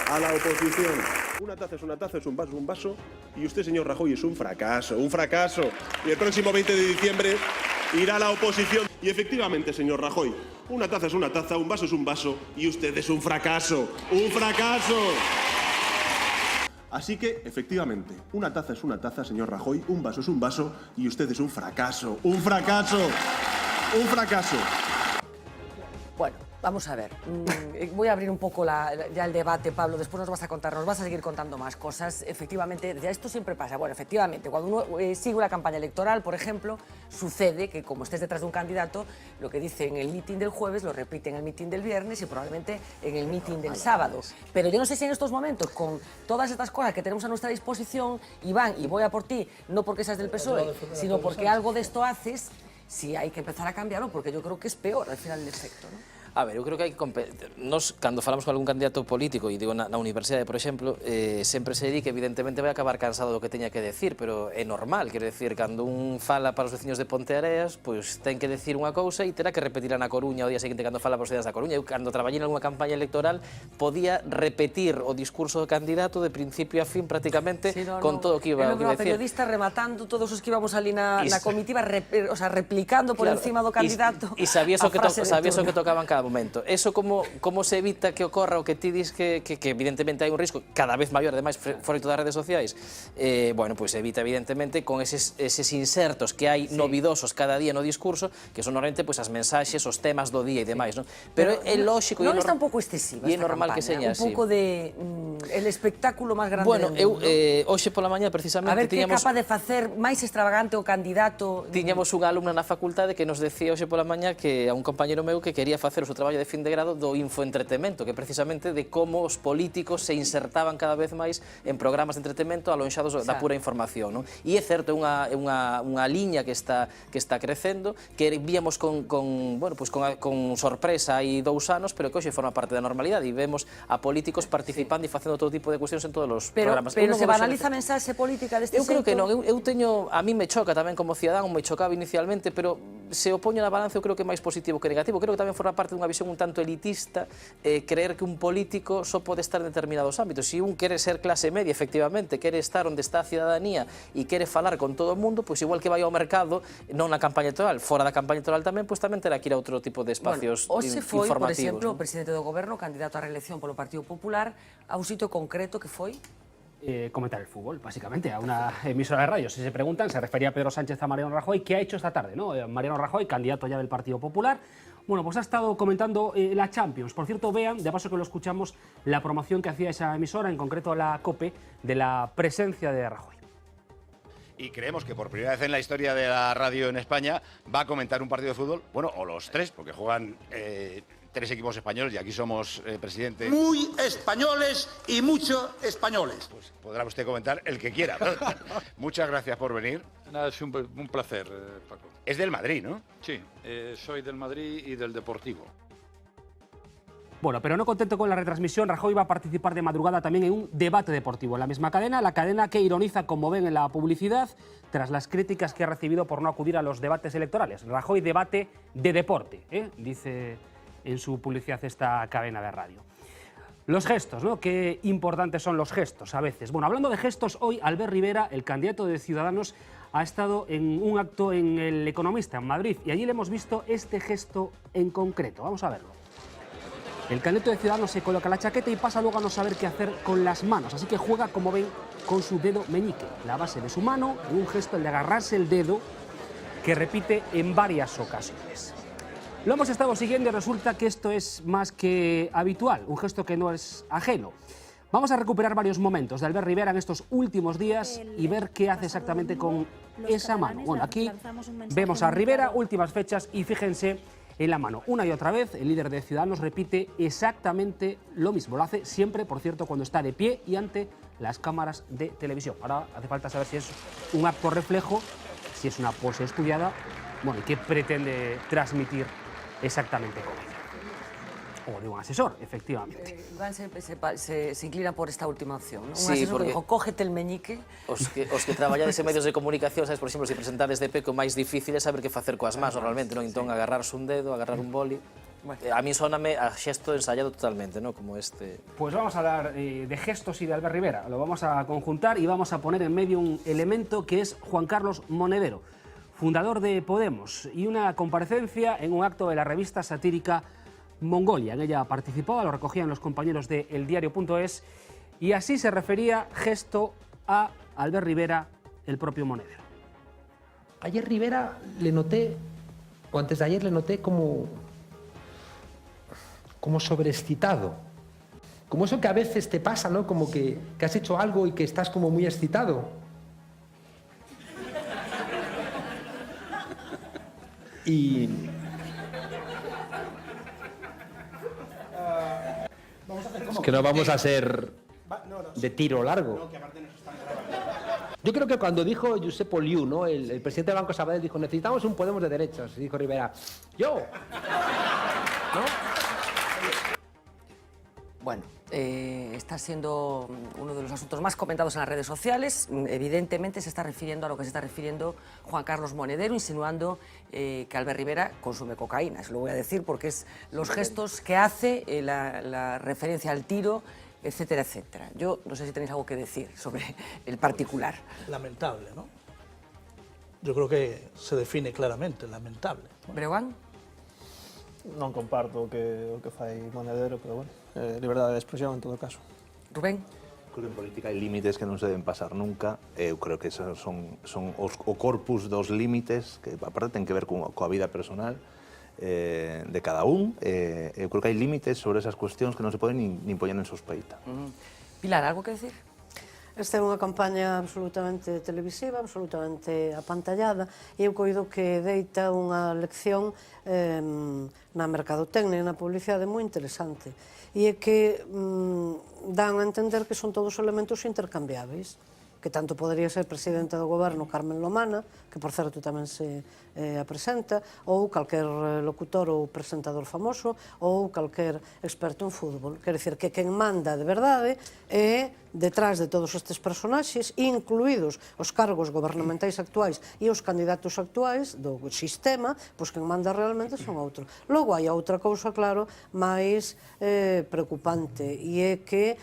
a la oposición. Una taza es una taza, es un vaso y usted, señor Rajoy, es un fracaso, un fracaso. Y el próximo 20 de diciembre irá a la oposición. Y efectivamente, señor Rajoy, una taza es una taza, un vaso es un vaso y usted es un fracaso, un fracaso. Así que, efectivamente, una taza es una taza, señor Rajoy, un vaso es un vaso y usted es un fracaso, un fracaso, un fracaso. Bueno, Vamos a ver, voy a abrir un poco ya el debate, Pablo, después nos vas a contar, nos vas a seguir contando más cosas. Efectivamente, ya esto siempre pasa. Bueno, efectivamente, cuando uno sigue una campaña electoral, por ejemplo, sucede que como estés detrás de un candidato, lo que dice en el mitin del jueves lo repite en el mitin del viernes y probablemente en el mitin del sábado. Pero yo no sé si en estos momentos, con todas estas cosas que tenemos a nuestra disposición, Iván, y voy a por ti, no porque seas del PSOE, sino porque algo de esto haces, si hay que empezar a cambiarlo, porque yo creo que es peor al final el efecto, ¿no? A ver, eu creo que hai que... Nos, cando falamos con algún candidato político, e digo na universidade, por exemplo, sempre se di que evidentemente vai acabar cansado do que teña que decir, pero é normal, quero decir, cando un fala para os veciños de Ponteareas, pois ten que decir unha cousa e terá que repetirá na Coruña o día seguinte cando fala para os veciños da Coruña. Eu, cando traballei en alguna campaña electoral, podía repetir o discurso do candidato de principio a fin prácticamente con todo o que iba a decir. Periodista rematando todos os que íbamos ali na comitiva, replicando por encima do candidato. E sabías o que tocaban cada momento. Eso como se evita que ocorra o que ti dis que evidentemente hai un risco cada vez maior, ademais, froito das redes sociais? Bueno, pois evita evidentemente con eses insertos que hai novidosos cada día no discurso, que son normalmente as mensaxes, os temas do día e demais, non? Pero é lógico... Non está un pouco excesiva esta campaña? Un pouco de el espectáculo máis grande del mundo. Bueno, hoxe pola mañá precisamente... A ver que é capaz de facer máis extravagante o candidato... Tiñamos unha alumna na facultade que nos decía hoxe pola mañá que a un compañero meu que quería facer o seu traballo de fin de grado do infoentretemento, que precisamente de como os políticos se insertaban cada vez máis en programas de entretemento alonxados da pura información, non? E é certo, é unha liña que está crecendo, que víamos con sorpresa hai 2 anos, pero que hoxe forma parte da normalidade e vemos a políticos participando e facendo todo tipo de cuestións en todos os programas. Pero se banaliza a mensaxe política deste xeito? Eu creo que non, eu teño, a mí me choca tamén como cidadán, me chocaba inicialmente, pero se o poño na balanza eu creo que é máis positivo que negativo. Creo que tamén forma parte dunha visión un tanto elitista, creer que un político só pode estar en determinados ámbitos. Se un quere ser clase media, efectivamente, quere estar onde está a cidadanía e quere falar con todo o mundo, pois igual que vai ao mercado, non na campaña electoral, fora da campaña electoral tamén, pois tamén terá que ir a outro tipo de espacios informativos. Hoxe foi, por exemplo, o presidente do goberno, candidato á reelección polo Partido Popular, a un sitio concreto que foi... Comentar el fútbol, básicamente, a una emisora de radio. Si se preguntan, se refería Pedro Sánchez a Mariano Rajoy. ¿Qué ha hecho esta tarde, no? Mariano Rajoy, candidato ya del Partido Popular. Bueno, pues ha estado comentando la Champions. Por cierto, vean, de paso que lo escuchamos, la promoción que hacía esa emisora, en concreto la COPE, de la presencia de Rajoy. Y creemos que por primera vez en la historia de la radio en España va a comentar un partido de fútbol, bueno, o los 3, porque juegan 3 equipos españoles y aquí somos presidente. Muy españoles y mucho españoles. Pues podrá usted comentar el que quiera. Muchas gracias por venir. Nada, es un placer, Paco. Es del Madrid, ¿no? Sí, soy del Madrid y del Deportivo. Bueno, pero no contento con la retransmisión, Rajoy va a participar de madrugada también en un debate deportivo en la misma cadena, la cadena que ironiza, como ven en la publicidad, tras las críticas que ha recibido por no acudir a los debates electorales. Rajoy debate de deporte, dice en su publicidad esta cadena de radio. Los gestos, ¿no? Qué importantes son los gestos a veces. Bueno, hablando de gestos, hoy Albert Rivera, el candidato de Ciudadanos, ha estado en un acto en El Economista, en Madrid, y allí le hemos visto este gesto en concreto. Vamos a verlo. El candidato de Ciudadanos se coloca la chaqueta y pasa luego a no saber qué hacer con las manos, así que juega, como ven, con su dedo meñique, la base de su mano, en un gesto, el de agarrarse el dedo, que repite en varias ocasiones. Lo hemos estado siguiendo y resulta que esto es más que habitual, un gesto que no es ajeno. Vamos a recuperar varios momentos de Albert Rivera en estos últimos días y ver qué hace exactamente con esa mano. Bueno, aquí vemos a Rivera, últimas fechas, y fíjense en la mano. Una y otra vez, el líder de Ciudadanos repite exactamente lo mismo. Lo hace siempre, por cierto, cuando está de pie y ante las cámaras de televisión. Ahora hace falta saber si es un acto reflejo, si es una pose estudiada, bueno, y qué pretende transmitir exactamente con ella. O de un asesor, efectivamente. Iván se inclina por esta última opción, ¿no? Un sí, asesor que dijo, cógete el meñique. Os que traballades en medios de comunicación, sabes, por exemplo, se presentades de pé, o máis difícil é saber que facer coas mans, normalmente, non? Entón, agarrarse un dedo, agarrar un boli. A mí soname a xesto ensayado totalmente, ¿no? Como este. Pues vamos a hablar de gestos y de Albert Rivera. Lo vamos a conjuntar y vamos a poner en medio un elemento que es Juan Carlos Monedero, fundador de Podemos, y una comparecencia en un acto de la revista satírica Mongolia. En ella participaba, lo recogían los compañeros de eldiario.es, y así se refería gesto a Albert Rivera, el propio Monedero. Ayer Rivera le noté, o antes de ayer le noté como como sobreexcitado. Como eso que a veces te pasa, ¿no? Como que has hecho algo y que estás como muy excitado. Y... es que no vamos a ser de tiro largo. Yo creo que cuando dijo Josep Oliu, ¿no? El presidente del Banco Sabadell dijo, necesitamos un Podemos de derechas. Y dijo Rivera, yo. ¿No? Bueno, está siendo uno de los asuntos más comentados en las redes sociales. Evidentemente se está refiriendo a lo que se está refiriendo Juan Carlos Monedero, insinuando que Albert Rivera consume cocaína. Se lo voy a decir porque es los gestos que hace, la referencia al tiro, etcétera, etcétera. Yo no sé si tenéis algo que decir sobre el particular. Lamentable, ¿no? Yo creo que se define claramente, lamentable. Breogán? Non comparto o que fai Monedero, pero bueno, liberdade de expresión en todo caso. Rubén? Creo que en política hai límites que non se deben pasar nunca. Eu creo que esos son o corpus dos límites que aparte ten que ver coa vida personal de cada un. Eu creo que hai límites sobre esas cuestións que non se poden nin poñer en sospeita. Pilar, algo que decir? Esta é unha campaña absolutamente televisiva, absolutamente apantallada, e eu coido que deita unha lección na mercadotecnia e na publicidade moi interesante. E é que dan a entender que son todos elementos intercambiáveis, que tanto podería ser presidenta do goberno Carmen Lomana, que por certo tamén se apresenta, ou calquer locutor ou presentador famoso, ou calquer experto en fútbol. Quer dizer que quen manda de verdade é detrás de todos estes personaxes, incluídos os cargos gobernamentais actuais e os candidatos actuais do sistema, pois quen manda realmente son outro. Logo hai outra cousa, claro, máis preocupante, e é que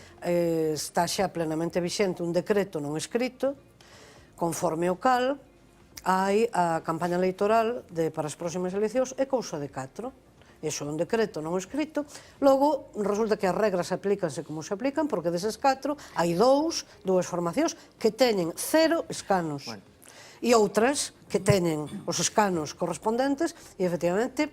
está xa plenamente vixente un decreto non escrito, conforme o cal hai a campaña electoral para as próximas eleccións é cousa de 4. Iso é un decreto non escrito. Logo, resulta que as regras aplícanse como se aplican, porque deses 4 hai dúas formacións que teñen 0 escanos. E outras que teñen os escanos correspondentes e, efectivamente,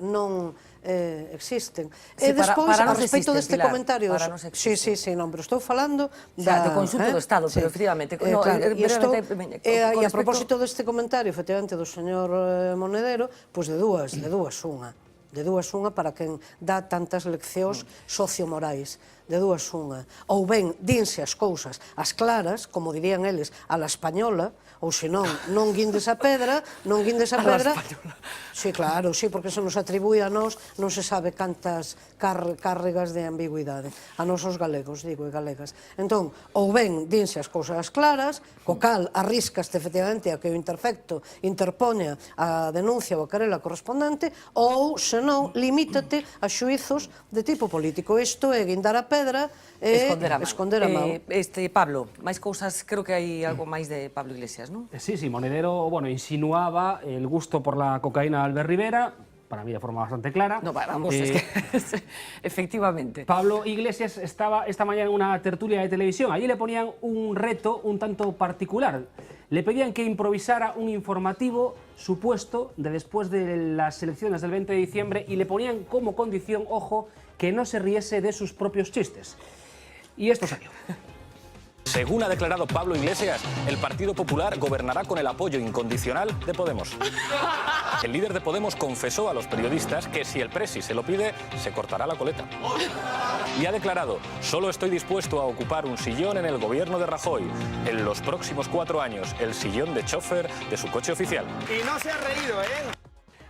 non existen. E despois, a respecto deste comentario... Sí, non, pero estou falando do conxunto do Estado, pero efectivamente... E a propósito deste comentario, efectivamente, do señor Monedero, pois de dúas unha. De dúas unha para quen dá tantas leccións sociomorais. De dúas unha. Ou ben, dinse as cousas as claras, como dirían eles, a la española, ou senón, non guindes a pedra, non guindes a pedra... Sí, claro, sí, porque se nos atribúe a nós, non se sabe cantas cárregas de ambigüidade. A nós os galegos, digo, e galegas. Entón, ou ben, dinse as cousas claras, co cal arriscaste efectivamente a que o interfecto interpoña a denuncia ou a querela correspondente, ou, senón, limítate a xuizos de tipo político. Isto é guindar a pedra e esconder a mão. Pablo, máis cousas, creo que hai algo máis de Pablo Iglesias, non? Sí, Monedero, bueno, insinuaba el gusto por la cocaína de Albert Rivera, para mí de forma bastante clara. No, vamos, es que efectivamente. Pablo Iglesias estaba esta mañana en una tertulia de televisión. Allí le ponían un reto un tanto particular. Le pedían que improvisara un informativo supuesto de después de las elecciones del 20 de diciembre y le ponían como condición, ojo, que no se riese de sus propios chistes. Y esto salió. Según ha declarado Pablo Iglesias, el Partido Popular gobernará con el apoyo incondicional de Podemos. El líder de Podemos confesó a los periodistas que si el presi se lo pide, se cortará la coleta. Y ha declarado, solo estoy dispuesto a ocupar un sillón en el gobierno de Rajoy. En los próximos 4 años, el sillón de chofer de su coche oficial. Y no se ha reído, ¿eh?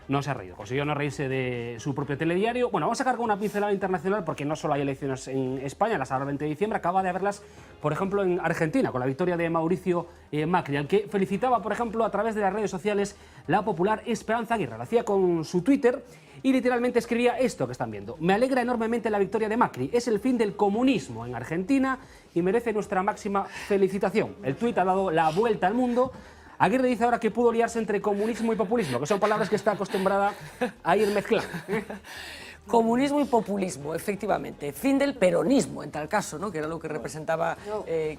No se ha reído, consiguió no reírse de su propio telediario. Bueno, vamos a sacar con una pincelada internacional porque no solo hay elecciones en España, las habrá el 20 de diciembre, acaba de haberlas, por ejemplo, en Argentina, con la victoria de Mauricio Macri, al que felicitaba, por ejemplo, a través de las redes sociales la popular Esperanza Aguirre. Lo hacía con su Twitter y literalmente escribía esto que están viendo. Me alegra enormemente la victoria de Macri, es el fin del comunismo en Argentina y merece nuestra máxima felicitación. El tuit ha dado la vuelta al mundo. Aguirre dice ahora que pudo liarse entre comunismo y populismo, que son palabras que está acostumbrada a ir mezclando. Comunismo y populismo, efectivamente. Fin del peronismo, en tal caso, ¿no? Que era lo que representaba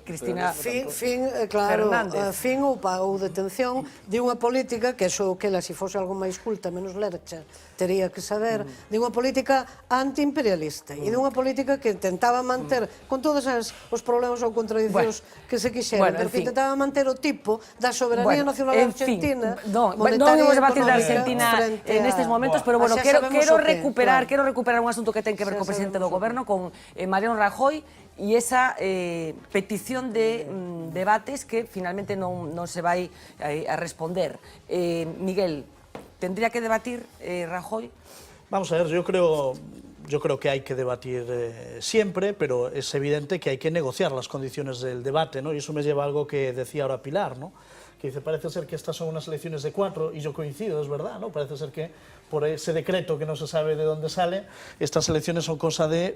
Cristina Fernández. Fin ou detención de unha política que eso que ela, se fose algo máis culta, menos lercha, tería que saber, de unha política antiimperialista e de unha política que intentaba manter, con todos os problemas ou contradicións que se quixeron, pero que intentaba manter o tipo da soberanía nacional argentina, non monetaria imos e debatir da económica Argentina nestes momentos, pero bueno, quero recuperar un asunto que ten que ver co presidente do goberno, con Mariano Rajoy, e esa petición de debates que finalmente non se vai a responder. Miguel, tendría que debatir Rajoy? Vamos a ver, yo creo que hay que debatir siempre, pero es evidente que hay que negociar las condiciones del debate, ¿no? Y eso me lleva a algo que decía ahora Pilar, ¿no? Que dice, parece ser que estas son unas elecciones de 4, y yo coincido, es verdad, ¿no? Parece ser que por ese decreto que no se sabe de dónde sale, estas elecciones son cosa de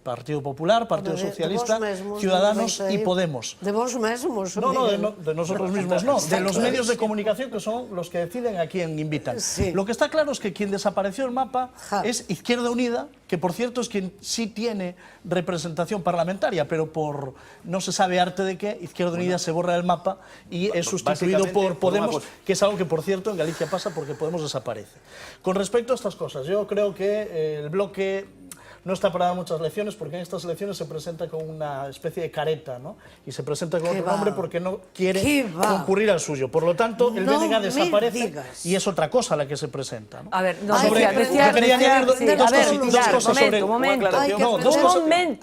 Partido Popular, Partido Socialista, Ciudadanos y Podemos. De vos mesmos. No, de nosotros mismos no, de los medios de comunicación que son los que deciden a quién invitan. Lo que está claro es que quien desapareció el mapa es Izquierda Unida, que por cierto es quien sí tiene representación parlamentaria, pero por no se sabe arte de qué, Izquierda Unida se borra del mapa y es sustituido por Podemos, que es algo que por cierto en Galicia pasa porque Podemos desaparece. Con respecto a estas cosas, yo creo que el bloque no está para dar muchas lecciones, porque en estas elecciones se presenta con una especie de careta, ¿no? Y se presenta con otro nombre porque no quiere concurrir al suyo. Por lo tanto, el BNG desaparece y es otra cosa la que se presenta, ¿no? A ver, no, yo quería añadir dos cosas sobre... Un momento.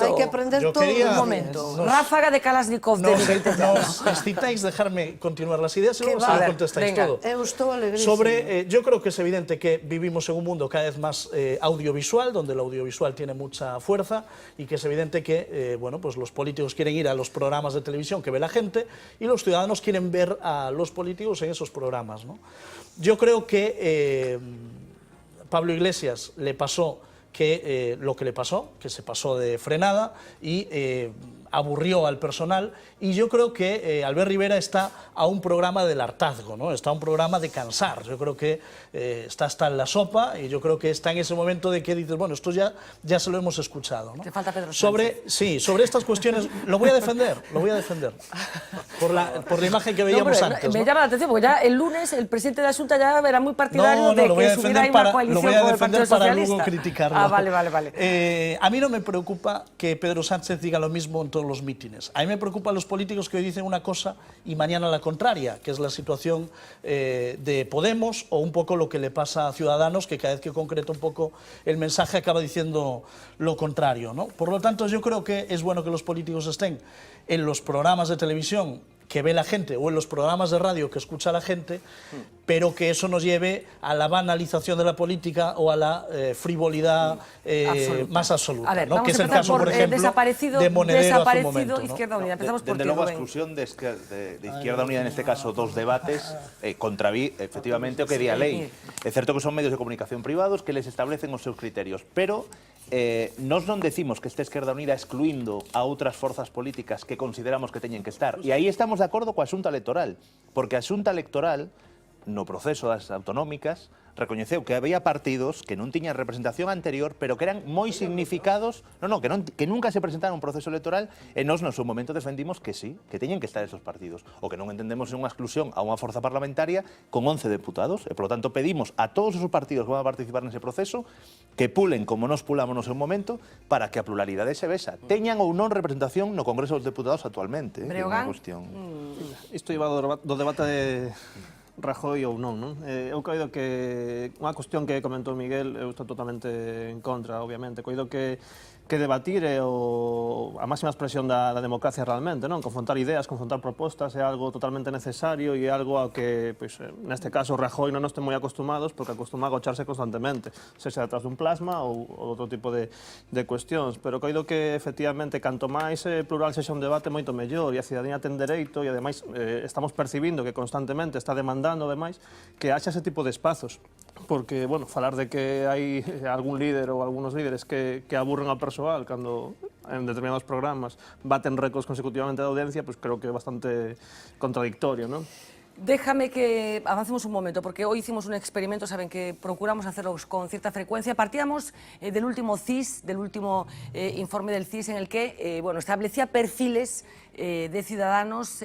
Hay que aprender todo. Un momento. Ráfaga de Kalashnikov de Miguel Tellado. Nos excitáis dejarme continuar las ideas y luego se lo contestáis todo. Yo creo que es evidente que vivimos en un mundo cada vez más audiovisual, donde el audiovisual tiene mucha fuerza y que es evidente que bueno, pues los políticos quieren ir a los programas de televisión que ve la gente y los ciudadanos quieren ver a los políticos en esos programas, ¿no? Yo creo que Pablo Iglesias le pasó lo que le pasó, que se pasó de frenada y aburrió al personal, y yo creo que Albert Rivera está a un programa del hartazgo, ¿no? Está a un programa de cansar. Yo creo que está hasta en la sopa y yo creo que está en ese momento de que dices, bueno, esto ya se lo hemos escuchado, ¿no? Te falta Pedro Sánchez. Sobre estas cuestiones lo voy a defender por la imagen que veíamos antes, ¿no? Me llama la atención porque ya el lunes el presidente de la Junta ya era muy partidario de que subiera una coalición con el Partido Socialista. Para luego criticarlo. Ah, vale. A mí no me preocupa que Pedro Sánchez diga lo mismo en todos los mítines. A mí me preocupan los políticos que hoy dicen una cosa y mañana la contraria, que es la situación de Podemos o un poco lo que le pasa a Ciudadanos, que cada vez que concreta un poco el mensaje acaba diciendo lo contrario, ¿no? Por lo tanto, yo creo que es bueno que los políticos estén en los programas de televisión que ve la gente o en los programas de radio que escucha la gente, pero que eso nos lleve a la banalización de la política o a la frivolidad más absoluta. A ver, ¿no? vamos que es a el caso, por ejemplo, de Monedero hace un momento, ¿no? Izquierda Unida. Empezamos por Desde logo, a exclusión de Izquierda Unida, neste caso, dos debates, contraví, efectivamente, o que di a lei. É certo que son medios de comunicación privados que les establecen os seus criterios, pero nós non decimos que esta Izquierda Unida excluindo a outras forzas políticas que consideramos que teñen que estar. E aí estamos de acordo coa Xunta Electoral, porque a Xunta Electoral, no proceso das autonómicas, recoñeceu que había partidos que non tiñan representación anterior, pero que eran moi significados, que nunca se presentaron un proceso electoral, e nós no seu momento defendimos que sí, que teñen que estar esos partidos. O que non entendemos é unha exclusión a unha forza parlamentaria con 11 deputados, e polo tanto pedimos a todos os partidos que van a participar nese proceso que pulen como nos pulamos no seu momento para que a pluralidade se vexa. Teñan ou non representación no Congreso dos Deputados actualmente. Breogán? Isto iba do debate de Rajoy ou non, non? Eu coido que unha cuestión que comentou Miguel, eu estou totalmente en contra, obviamente. Coido que debatir é a máxima expresión da democracia realmente, non? Confrontar ideas, confrontar propostas é algo totalmente necesario e é algo ao que, pois, neste caso, Rajoy non nos ten moi acostumados porque acostuma a agocharse constantemente, sexa detrás dun plasma ou outro tipo de cuestións. Pero coido que, efectivamente, canto máis plural sexa un debate, moito mellor, e a cidadanía ten dereito, e ademais estamos percibindo que constantemente está demandando, ademais, que haxa ese tipo de espazos. Porque, bueno, falar de que hai algún líder ou algunos líderes que aburren ao persoal cando en determinados programas baten récords consecutivamente de audiencia, pues creo que é bastante contradictorio, non? Déjame que avancemos un momento, porque hoy hicimos un experimento, saben que procuramos hacerlo con cierta frecuencia. Partíamos del último CIS, del último informe del CIS, en el que bueno, establecía perfiles de ciudadanos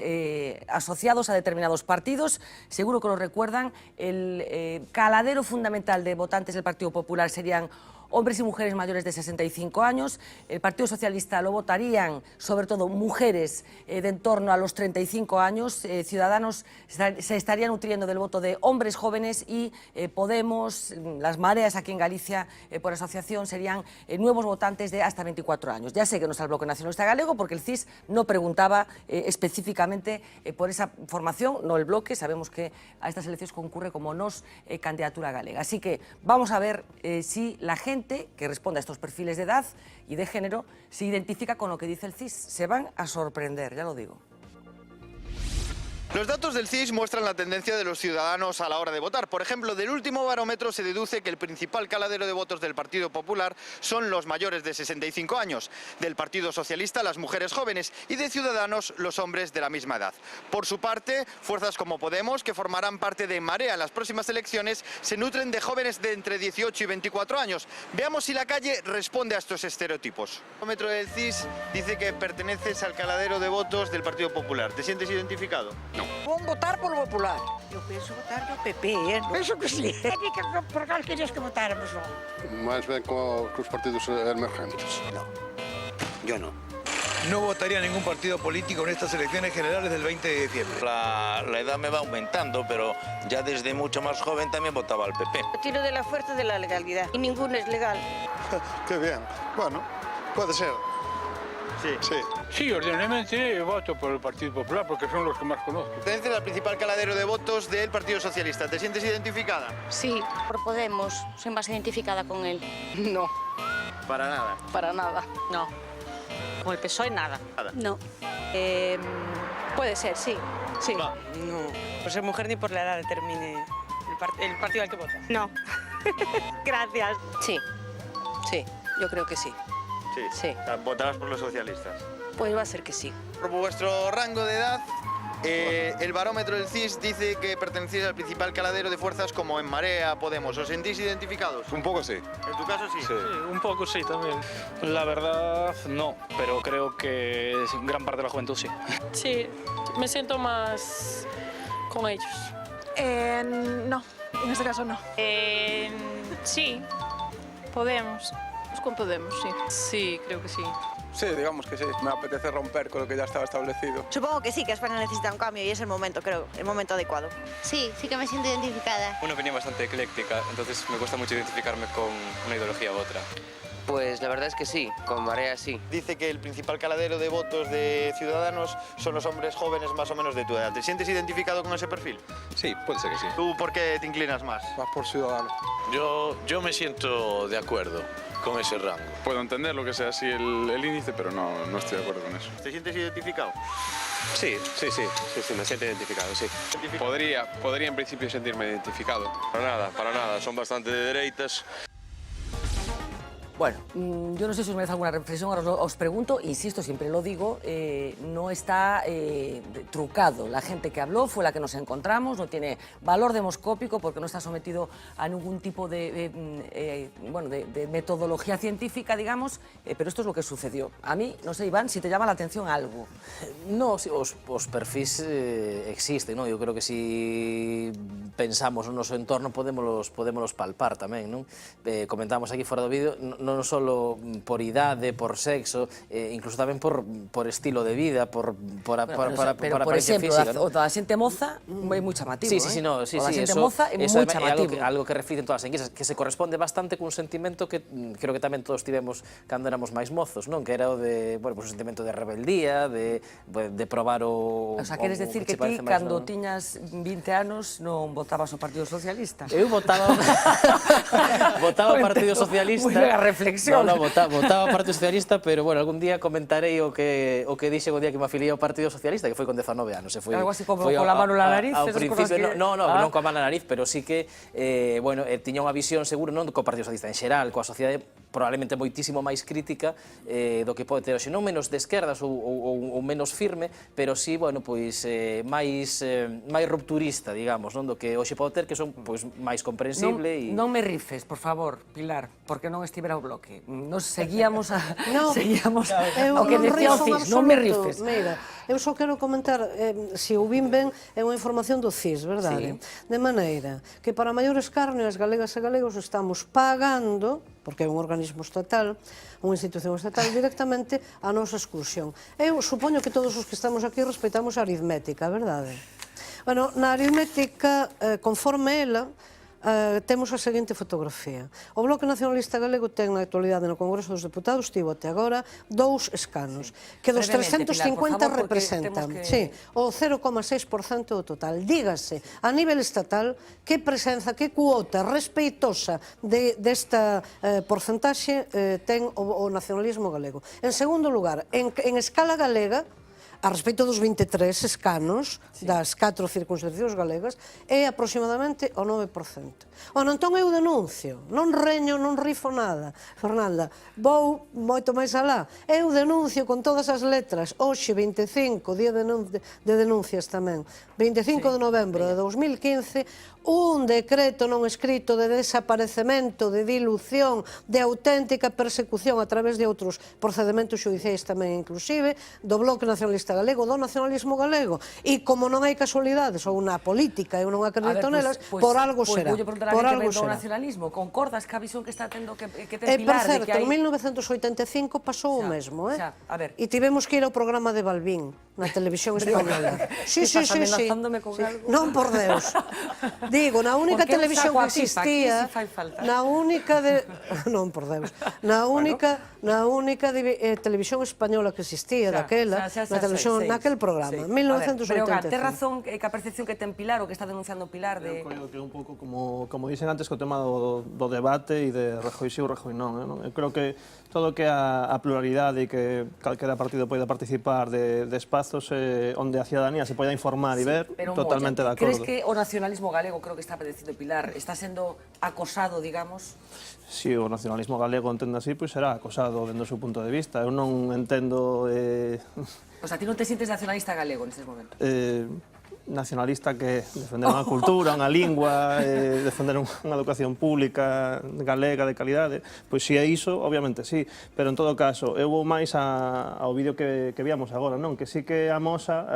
asociados a determinados partidos. Seguro que lo recuerdan, el caladero fundamental de votantes del Partido Popular serían hombres y mujeres mayores de 65 años. El Partido Socialista lo votarían sobre todo mujeres de en torno a los 35 años. Ciudadanos se estarían nutriendo del voto de hombres jóvenes y Podemos, las mareas aquí en Galicia por asociación serían nuevos votantes de hasta 24 años. Ya sé que no está el Bloque Nacionalista Galego porque el CIS no preguntaba específicamente por esa formación, no el Bloque. Sabemos que a estas elecciones concurre como nos candidatura galega. Así que vamos a ver si la gente que responde a estos perfiles de edad y de género se identifica con lo que dice el CIS. Se van a sorprender, ya lo digo. Los datos del CIS muestran la tendencia de los ciudadanos a la hora de votar. Por ejemplo, del último barómetro se deduce que el principal caladero de votos del Partido Popular son los mayores de 65 años, del Partido Socialista las mujeres jóvenes y de Ciudadanos los hombres de la misma edad. Por su parte, fuerzas como Podemos, que formarán parte de Marea en las próximas elecciones, se nutren de jóvenes de entre 18 y 24 años. Veamos si la calle responde a estos estereotipos. El barómetro del CIS dice que perteneces al caladero de votos del Partido Popular. ¿Te sientes identificado? No. Vou votar polo Popular. Eu penso votar no PP, penso que sí. Por cal querías que votáramos? Más bien con los partidos emergentes. No, yo no. No votaría a ningún partido político en estas elecciones generales del 20 de diciembre. La edad me va aumentando, pero ya desde mucho más joven también votaba al PP. Tiro de la fuerza de la legalidad y ninguno es legal. Qué bien. Bueno, puede ser. Sí, ordinariamente voto por el Partido Popular porque son los que más conozco. Perteneces al principal caladero de votos del Partido Socialista. ¿Te sientes identificada? Sí, por Podemos. Soy más identificada con él. No. Para nada. Para nada. No. Con el PSOE nada. No. Puede ser, sí. Sí. No. Por ser mujer ni por la edad determine el partido al que vota. No. Gracias. Sí. Sí, yo creo que sí. Sí. ¿Votarás por los socialistas? Pues va a ser que sí. Por vuestro rango de edad, el barómetro del CIS dice que pertenecéis al principal caladero de fuerzas como en Marea, Podemos. ¿Os sentís identificados? Un poco sí. ¿En tu caso sí? Sí, un poco sí también. La verdad no, pero creo que gran parte de la juventud sí. Sí, me siento más con ellos. No, en este caso no. Sí, Podemos. Con Podemos, sí. Sí, creo que sí. Sí, digamos que sí. Me apetece romper con lo que ya estaba establecido. Supongo que sí, que España necesita un cambio y es el momento, creo, el momento adecuado. Sí, sí que me siento identificada. Una opinión bastante ecléctica, entonces me cuesta mucho identificarme con una ideología u otra. Pues la verdad es que sí, con Marea sí. Dice que el principal caladero de votos de Ciudadanos son los hombres jóvenes más o menos de tu edad. ¿Te sientes identificado con ese perfil? Sí, puede ser que sí. ¿Tú por qué te inclinas más? Más por Ciudadanos. Yo me siento de acuerdo con ese rango. Puedo entender lo que sea así el índice, pero no estoy de acuerdo con eso. ¿Te sientes identificado? Sí, me siento identificado, sí. Podría en principio sentirme identificado. Para nada, son bastante de derechas. Bueno, yo no sé si os merece alguna reflexión, ahora os pregunto, insisto, siempre lo digo, no está trucado. La gente que habló fue la que nos encontramos, no tiene valor demoscópico porque no está sometido a ningún tipo de metodología científica, digamos, pero esto es lo que sucedió. A mí, no sé, Iván, si te llama la atención algo. No, sí, os perfis existen, ¿no? Yo creo que si pensamos no noso entorno podemos palpar tamén, non? Comentamos aquí fora do vídeo, non só por idade, por sexo, incluso tamén por estilo de vida, por apariencia física. Pero, por exemplo, a xente moza é moi chamativo, Sí, no, a xente moza é moi chamativo. Algo que reflicten todas as enquisas, que se corresponde bastante cun sentimento que creo que tamén todos tivemos cando éramos máis mozos, non? Que era o de, bueno, pues un sentimento de rebeldía, de probar o... O sea, queres decir que ti, cando tiñas 20 anos, non votabas o Partido Socialista? Eu votaba o Partido Socialista. Moi a reflexión. No, votaba o Partido Socialista, pero bueno, algún día comentarei o que dixe o día que me afiliei ao Partido Socialista, que foi con 19 anos. Algo así como con la mano na nariz? Ao principio, non coa mano na nariz, pero sí que, bueno, tiña unha visión seguro non co Partido Socialista en xeral, coa sociedade, probablemente moitísimo máis crítica do que pode ter hoxe, non menos de esquerdas ou menos firme, pero sí, bueno, pois máis rupturista, digamos, non, do que hoxe pode ter, que son pois máis comprensible. Non me rifes, por favor, Pilar, porque non estivera o bloque. Nos seguíamos o que decía o CIS, non me rifes. Mira, eu só quero comentar, se o vin ben, é unha información do CIS, verdade? De maneira que para maior escarnio as galegas e galegos estamos pagando, porque é un organismo estatal, unha institución estatal, directamente a nosa exclusión. Eu supoño que todos os que estamos aquí respeitamos a aritmética, verdade? Bueno, na aritmética, conforme ela, temos a seguinte fotografía. O Bloque Nacionalista Galego ten na actualidade no Congreso dos Deputados, tivo até agora 2 escanos, que dos 350 representan o 0,6% do total. Dígase, a nivel estatal, que presenza, que cuota respeitosa desta porcentaxe ten o nacionalismo galego. En segundo lugar, en escala galega, a respecto dos 23 escanos das 4 circunscripcións galegas, é aproximadamente o 9%. Entón eu denuncio, non reño, non rifo nada. Fernanda, vou moito máis alá. Eu denuncio con todas as letras, hoxe 25, día de denuncias tamén, 25 de novembro de 2015, un decreto non escrito de desaparecemento, de dilución, de auténtica persecución a través de outros procedementos xudiciais tamén inclusive, do Bloque Nacionalista Galego, do nacionalismo galego. E como non hai casualidades, ou na política, eu non acredito nelas, por algo será. Voulle preguntar a que do nacionalismo, concordas ca visión que está tendo que ter Pilar? Por certo, en 1985 pasou o mesmo, e tivemos que ir ao programa de Balbín, na televisión española. Sí. Non, por Deus. Digo, na única televisión que existía, na única non, por Deus, na única televisión española que existía daquela, na televisión, naquel programa, 1985. Pero, ten razón que a percepción que ten Pilar, o que está denunciando Pilar de... Eu creo que é un pouco como dicen antes, co tema do debate e de Rajoy sí ou Rajoy non. Eu creo que todo que a pluralidade e que calquera partido poida participar de espazos onde a ciudadanía se poida informar e ver, totalmente de acordo. Crees que o nacionalismo galego, creo que está padeciendo Pilar, está sendo acosado, digamos? Si o nacionalismo galego entende así, pois será acosado dentro do seu punto de vista. Eu non entendo... O sea, ti non te sientes nacionalista galego nestes momentos? Nacionalista que defender unha cultura, unha lingua, defender unha educación pública galega de calidade, pois se é iso, obviamente sí, pero en todo caso, eu vou máis ao vídeo que víamos agora, non? Que sí que amosa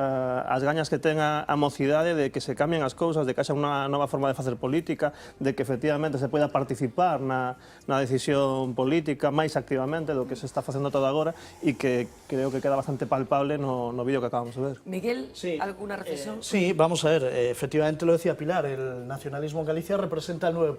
as gañas que ten a mocidade de que se cambien as cousas, de que haxa unha nova forma de facer política, de que efectivamente se poida participar na decisión política máis activamente do que se está facendo todo agora e que creo que queda bastante palpable no vídeo que acabamos de ver. Miguel, alguna reflexión? Sí, vamos a ver, efectivamente lo decía Pilar, el nacionalismo en Galicia representa el 9%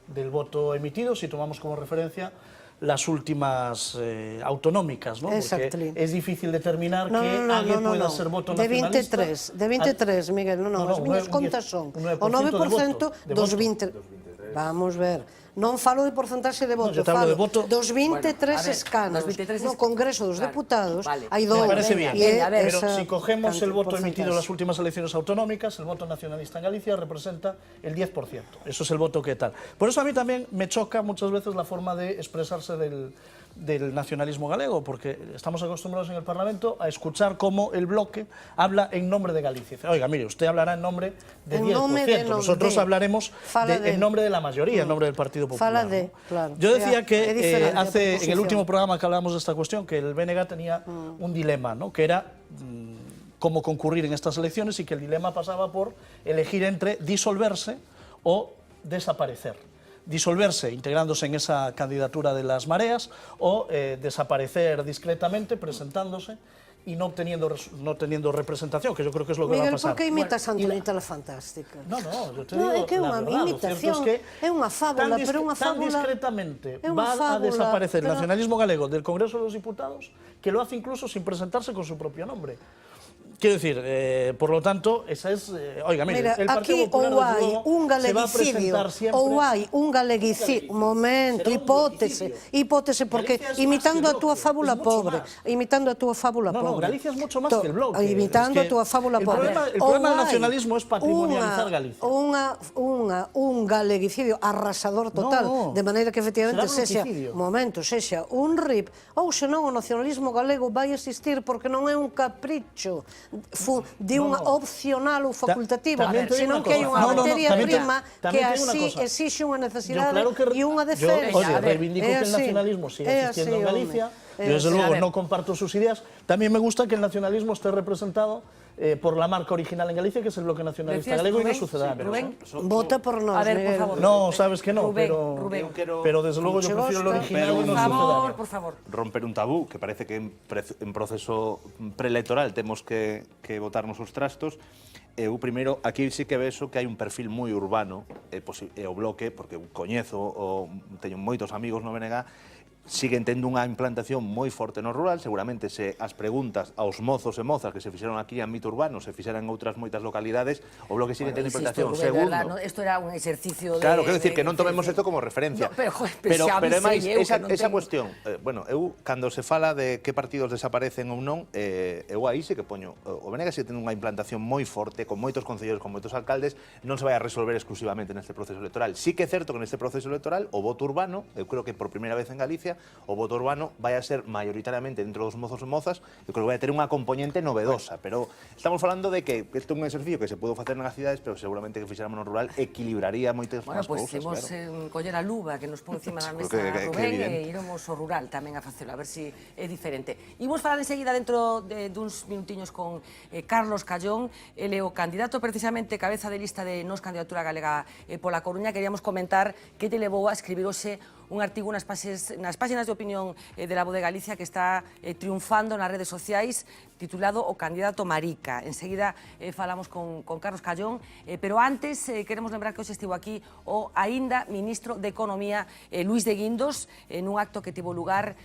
del voto emitido, si tomamos como referencia las últimas autonómicas, ¿no? Porque es difícil determinar que alguien pueda ser voto nacionalista. De 23, Miguel, as miñas contas son o 9% dos 20... Vamos ver, non falo de porcentaxe de voto, falo dos 23 escanos no Congreso dos Deputados, hai dous. Me parece bien, pero si cogemos el voto emitido en las últimas elecciones autonómicas, el voto nacionalista en Galicia representa el 10%. Eso es el voto que tal. Por eso a mí también me choca muchas veces la forma de expresarse del nacionalismo galego, porque estamos acostumbrados en el Parlamento a escuchar cómo el bloque habla en nombre de Galicia. Oiga, mire, usted hablará en nombre de 10%, nosotros hablaremos en nombre de la mayoría, en nombre del Partido Popular. Yo decía que en el último programa que hablábamos de esta cuestión, que el BNG tenía un dilema, ¿no? Que era cómo concurrir en estas elecciones y que el dilema pasaba por elegir entre disolverse o desaparecer. Disolverse integrándose en esa candidatura de las mareas o desaparecer discretamente presentándose y no teniendo representación, que yo creo que es lo que va a pasar. Miguel, por que imitas a Antonita la Fantástica? No, yo te digo é que é unha imitación, é unha fábula, pero unha fábula... Tan discretamente va a desaparecer el nacionalismo galego del Congreso de los Diputados que lo hace incluso sin presentarse con su propio nombre. Quiero decir, por lo tanto, esa es... oiga, mire, mira, el Partido aquí Popular, ou hai un se va a galeguicidio, presentar siempre... ou hai un galeguicidio, momento, hipótese, porque imitando a túa fábula pobre, imitando a túa fábula pobre. No, Galicia es mucho más que el bloque. Imitando a túa fábula pobre. El problema del nacionalismo es patrimonializar Galicia. Un galeguicidio arrasador total, de maneira que efectivamente sexa un RIP, ou senón o nacionalismo galego vai existir porque non é un capricho de unha opcional ou facultativa, senón que hai unha materia prima que así exixe unha necesidade e unha defensa. Oye, reivindico que el nacionalismo siga existiendo en Galicia. Yo, desde luego, no comparto sus ideas. También me gusta que el nacionalismo esté representado por la marca original en Galicia, que es el Bloque Nacionalista Galego, y no suceda. Rubén, vota por nós. A ver, por favor. No, sabes que no, Rubén. pero desde luego yo prefiero el original y no suceda. Por favor. Romper un tabú, que parece que en proceso preelectoral temos que botar nos os trastos. Eu primeiro, aquí sí que vexo que hai un perfil moi urbano e o Bloque, porque coñezo, teño moitos amigos no BNG, siguen tendo unha implantación moi forte no rural. Seguramente se as preguntas aos mozos e mozas que se fixeron aquí en ámbito urbano se fixeran en outras moitas localidades, o Bloque sigue tendo implantación. Segundo, isto era un exercicio de... Claro, quero dicir que non tomemos isto como referencia. Pero máis, esa cuestión, bueno, eu, cando se fala de que partidos desaparecen ou non, eu aí sí que poño, o BNG sigue tendo unha implantación moi forte, con moitos concelleiros, con moitos alcaldes, non se vai a resolver exclusivamente neste proceso electoral. Sí que é certo que neste proceso electoral o voto urbano, eu creo que por primeira vez en Galicia, o voto urbano vai a ser maioritariamente dentro dos mozos e mozas, eu creo que vai a ter unha componente novedosa, pero estamos falando de que isto é un exercicio que se pode facer nas cidades, pero seguramente que fixéramos no rural equilibraría moitas máis cousas. Bueno, pois temos coller a luva que nos pon encima da mesa Rubén e iremos ao rural tamén a facelo, a ver se é diferente. Imos falar enseguida dentro duns minutiños con Carlos Callón, ele é o candidato precisamente cabeza de lista de Nos Candidatura Galega pola Coruña. Queríamos comentar que te levou a escribir hoxe un artigo nas páxinas de opinión de La Voz de Galicia que está triunfando nas redes sociais, titulado O Candidato Marica. Enseguida falamos con Carlos Callón, pero antes queremos lembrar que hoxe estivo aquí o aínda ministro de Economía, Luís de Guindos, nun acto que tivo lugar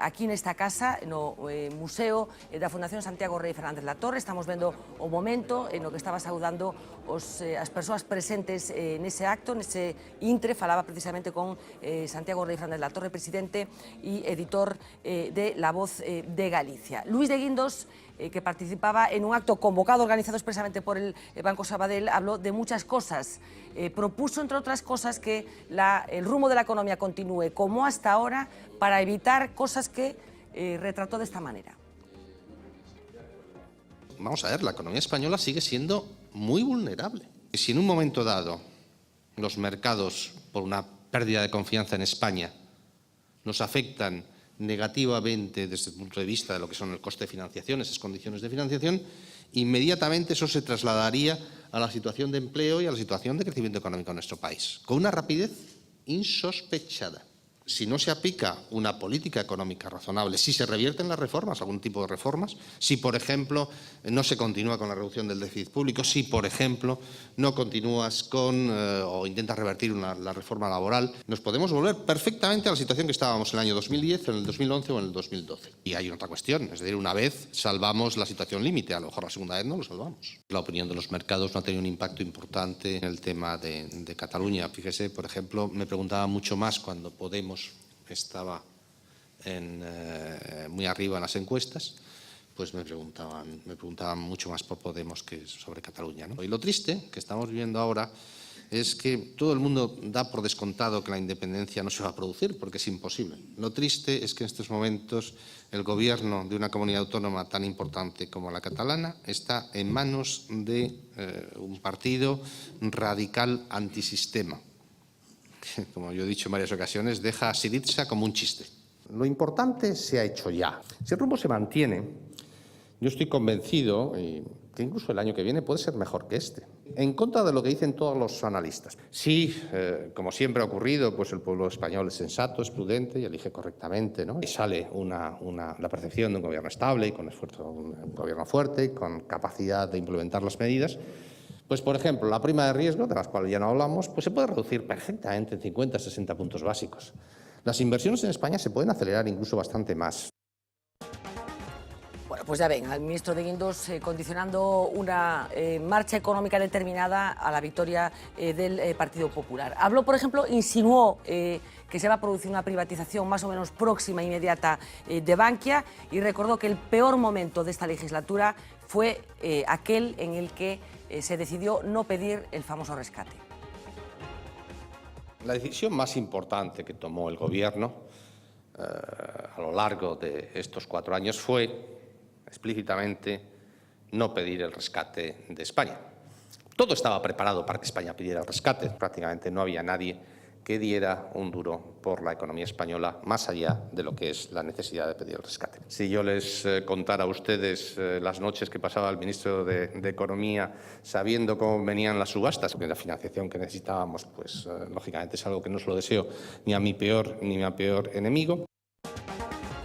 aquí nesta casa, no Museo da Fundación Santiago Rei Fernández Latorre. Estamos vendo o momento no que estaba saudando as persoas presentes nese acto, nese intre. Falaba precisamente con Santiago Rei Fernández Latorre, presidente e editor de La Voz de Galicia. Luís de Guindos, que participaba en un acto convocado, organizado expresamente por el Banco Sabadell, habló de muchas cosas. Propuso, entre otras cosas, que el rumbo de la economía continúe como hasta ahora para evitar cosas que retrató de esta manera. Vamos a ver, la economía española sigue siendo muy vulnerable. Si en un momento dado los mercados, por una pérdida de confianza en España, nos afectan negativamente desde el punto de vista de lo que son el coste de financiación, esas condiciones de financiación, inmediatamente eso se trasladaría a la situación de empleo y a la situación de crecimiento económico en nuestro país, con una rapidez insospechada. Si no se aplica una política económica razonable, si se revierten las reformas, algún tipo de reformas, si, por ejemplo, no se continúa con la reducción del déficit público, si, por ejemplo, no continúas con o intentas revertir la reforma laboral, nos podemos volver perfectamente a la situación que estábamos en el año 2010, en el 2011 o en el 2012. Y hay otra cuestión, es decir, una vez salvamos la situación límite, a lo mejor la segunda vez no lo salvamos. La opinión de los mercados no ha tenido un impacto importante en el tema de Cataluña. Fíjese, por ejemplo, me preguntaba mucho más cuando Podemos estaba muy arriba en las encuestas, pues me preguntaban mucho más por Podemos que sobre Cataluña, ¿no? Y lo triste que estamos viviendo ahora es que todo el mundo da por descontado que la independencia no se va a producir, porque es imposible. Lo triste es que en estos momentos el gobierno de una comunidad autónoma tan importante como la catalana está en manos de un partido radical antisistema. Como yo he dicho en varias ocasiones, deja a Syriza como un chiste. Lo importante se ha hecho ya. Si el rumbo se mantiene, yo estoy convencido que incluso el año que viene puede ser mejor que este. En contra de lo que dicen todos los analistas. Sí, como siempre ha ocurrido, pues el pueblo español es sensato, es prudente y elige correctamente, ¿no? Y sale la percepción de un gobierno estable y con esfuerzo, un gobierno fuerte y con capacidad de implementar las medidas. Pues, por ejemplo, la prima de riesgo, de las cuales ya no hablamos, pues se puede reducir perfectamente en 50 60 puntos básicos. Las inversiones en España se pueden acelerar incluso bastante más. Bueno, pues ya ven, al ministro de Guindos condicionando una marcha económica determinada a la victoria del Partido Popular. Habló, por ejemplo, insinuó que se va a producir una privatización más o menos próxima e inmediata de Bankia y recordó que el peor momento de esta legislatura fue aquel en el que se decidió no pedir el famoso rescate. La decisión más importante que tomó el Gobierno a lo largo de estos 4 años fue explícitamente no pedir el rescate de España. Todo estaba preparado para que España pidiera el rescate. Prácticamente no había nadie que diera un duro por la economía española, más allá de lo que es la necesidad de pedir el rescate. Si yo les contara a ustedes las noches que pasaba el ministro de Economía sabiendo cómo venían las subastas, porque la financiación que necesitábamos, pues lógicamente es algo que no se lo deseo ni a mi peor enemigo.